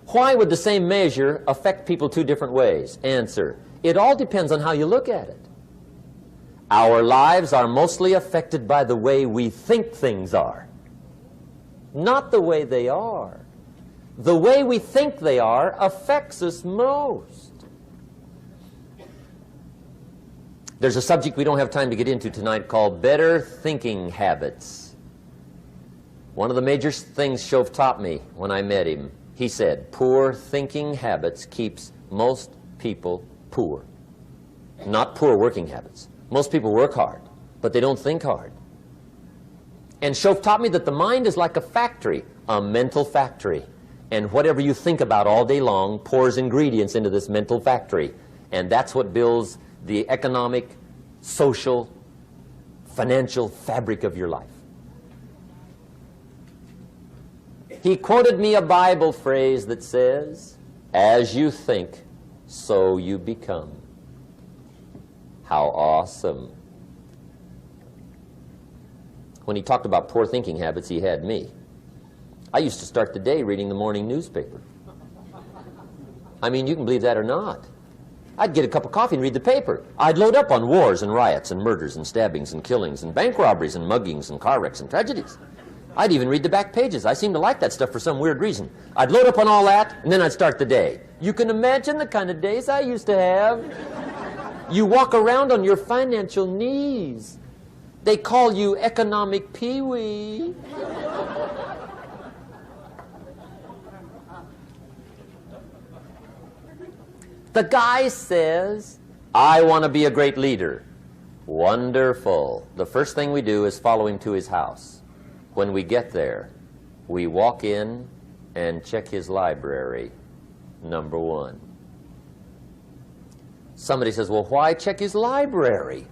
Speaker 1: Why would the same measure affect people 2 different ways? Answer, it all depends on how you look at it. Our lives are mostly affected by the way we think things are, not the way they are. The way we think they are affects us most. There's a subject we don't have time to get into tonight called better thinking habits. One of the major things Shaoff taught me when I met him, he said, poor thinking habits keeps most people poor. Not poor working habits. Most people work hard, but they don't think hard. And Shaoff taught me that the mind is like a factory, a mental factory. And whatever you think about all day long pours ingredients into this mental factory. And that's what builds the economic, social, financial fabric of your life. He quoted me a Bible phrase that says, as you think, so you become. How awesome. When he talked about poor thinking habits, he had me. I used to start the day reading the morning newspaper. I mean, you can believe that or not. I'd get a cup of coffee and read the paper. I'd load up on wars and riots and murders and stabbings and killings and bank robberies and muggings and car wrecks and tragedies. I'd even read the back pages. I seem to like that stuff for some weird reason. I'd load up on all that, and then I'd start the day. You can imagine the kind of days I used to have. You walk around on your financial knees. They call you economic peewee. The guy says, I want to be a great leader. Wonderful. The first thing we do is follow him to his house. When we get there, we walk in and check his library, number 1. Somebody says, well, why check his library?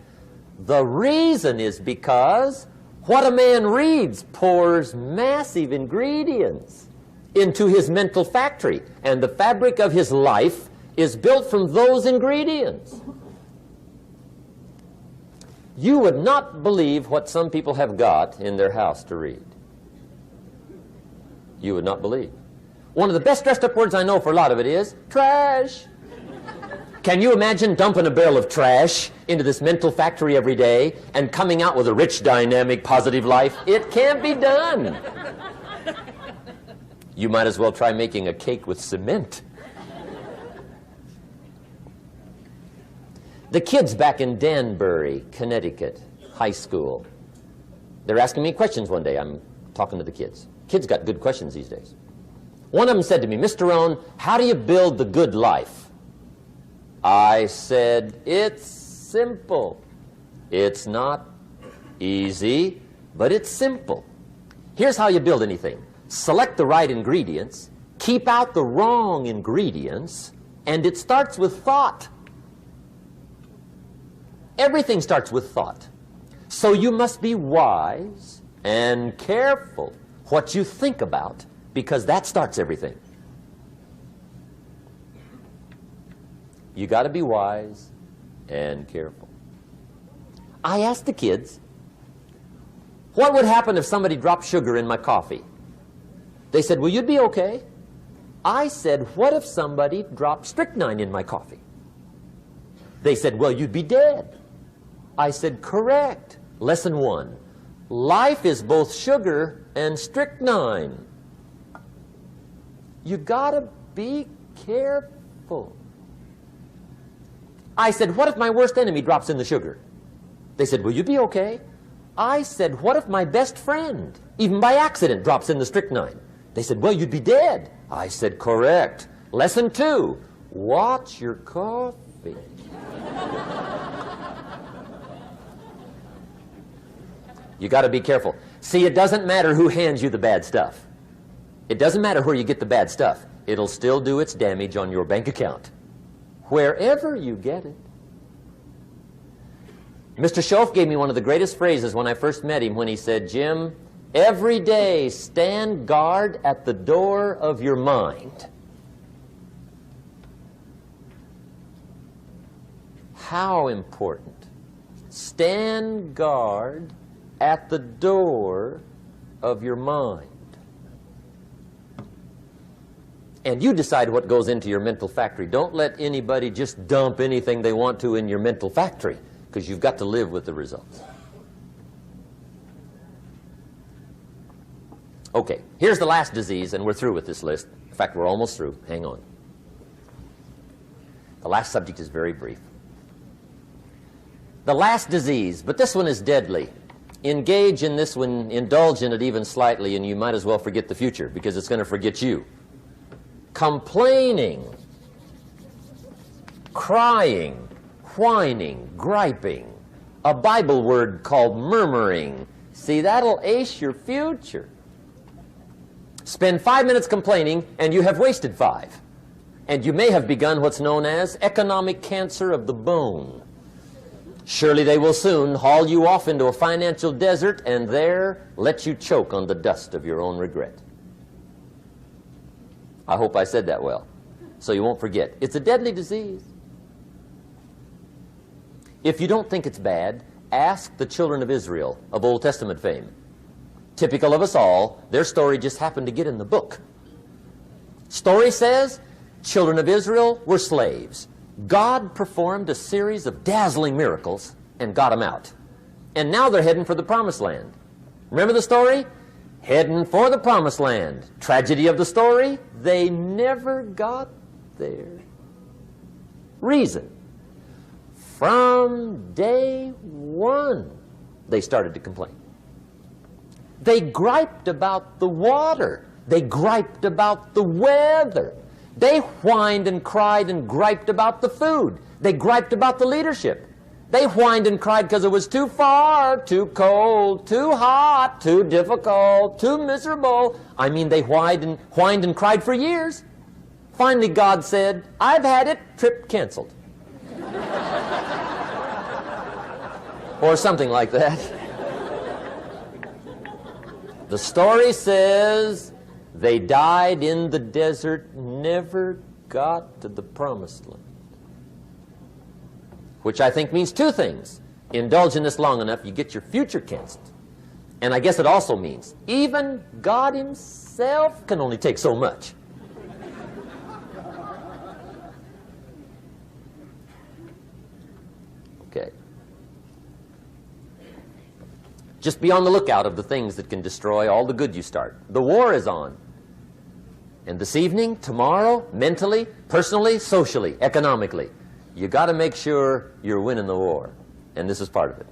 Speaker 1: The reason is because what a man reads pours massive ingredients into his mental factory, and the fabric of his life is built from those ingredients. You would not believe what some people have got in their house to read. You would not believe. One of the best dressed up words I know for a lot of it is trash. Can you imagine dumping a barrel of trash into this mental factory every day and coming out with a rich, dynamic, positive life? It can't be done. You might as well try making a cake with cement. The kids back in Danbury, Connecticut, high school, they're asking me questions one day. I'm talking to the kids. Kids got good questions these days. One of them said to me, Mr. Rohn, how do you build the good life? I said, it's simple. It's not easy, but it's simple. Here's how you build anything. Select the right ingredients, keep out the wrong ingredients, and it starts with thought. Everything starts with thought. So you must be wise and careful what you think about, because that starts everything. You got to be wise and careful. I asked the kids, what would happen if somebody dropped sugar in my coffee? They said, well, you'd be okay. I said, what if somebody dropped strychnine in my coffee? They said, well, you'd be dead. I said, correct. Lesson 1. Life is both sugar and strychnine. You gotta be careful. I said, what if my worst enemy drops in the sugar? They said, will you be okay? I said, what if my best friend, even by accident, drops in the strychnine? They said, well, you'd be dead. I said, correct. Lesson 2, watch your coffee. You got to be careful. See, it doesn't matter who hands you the bad stuff. It doesn't matter where you get the bad stuff. It'll still do its damage on your bank account, wherever you get it. Mr. Shaoff gave me one of the greatest phrases when I first met him, when he said, Jim, every day stand guard at the door of your mind. How important. Stand guard at the door of your mind. And you decide what goes into your mental factory. Don't let anybody just dump anything they want to in your mental factory, because you've got to live with the results. Okay, here's the last disease, and we're through with this list. In fact, we're almost through. Hang on. The last subject is very brief. The last disease, but this one is deadly. Engage in this one, indulge in it even slightly, and you might as well forget the future, because it's going to forget you. Complaining, crying, whining, griping, a Bible word called murmuring. See, that'll ace your future. Spend 5 minutes complaining, and you have wasted 5. And you may have begun what's known as economic cancer of the bone. Surely they will soon haul you off into a financial desert and there let you choke on the dust of your own regret. I hope I said that well, so you won't forget. It's a deadly disease. If you don't think it's bad, ask the children of Israel of Old Testament fame. Typical of us all, their story just happened to get in the book. Story says, children of Israel were slaves. God performed a series of dazzling miracles and got them out. And now they're heading for the promised land. Remember the story? Heading for the promised land. Tragedy of the story, they never got there. Reason. From day one, they started to complain. They griped about the water. They griped about the weather. They whined and cried and griped about the food. They griped about the leadership. They whined and cried because it was too far, too cold, too hot, too difficult, too miserable. I mean, they whined and cried for years. Finally, God said, I've had it, trip canceled. Or something like that. The story says they died in the desert, never got to the promised land. Which I think means 2 things. Indulge in this long enough, you get your future canceled. And I guess it also means even God himself can only take so much. Okay. Just be on the lookout of the things that can destroy all the good you start. The war is on. And this evening, tomorrow, mentally, personally, socially, economically, you got to make sure you're winning the war. And this is part of it.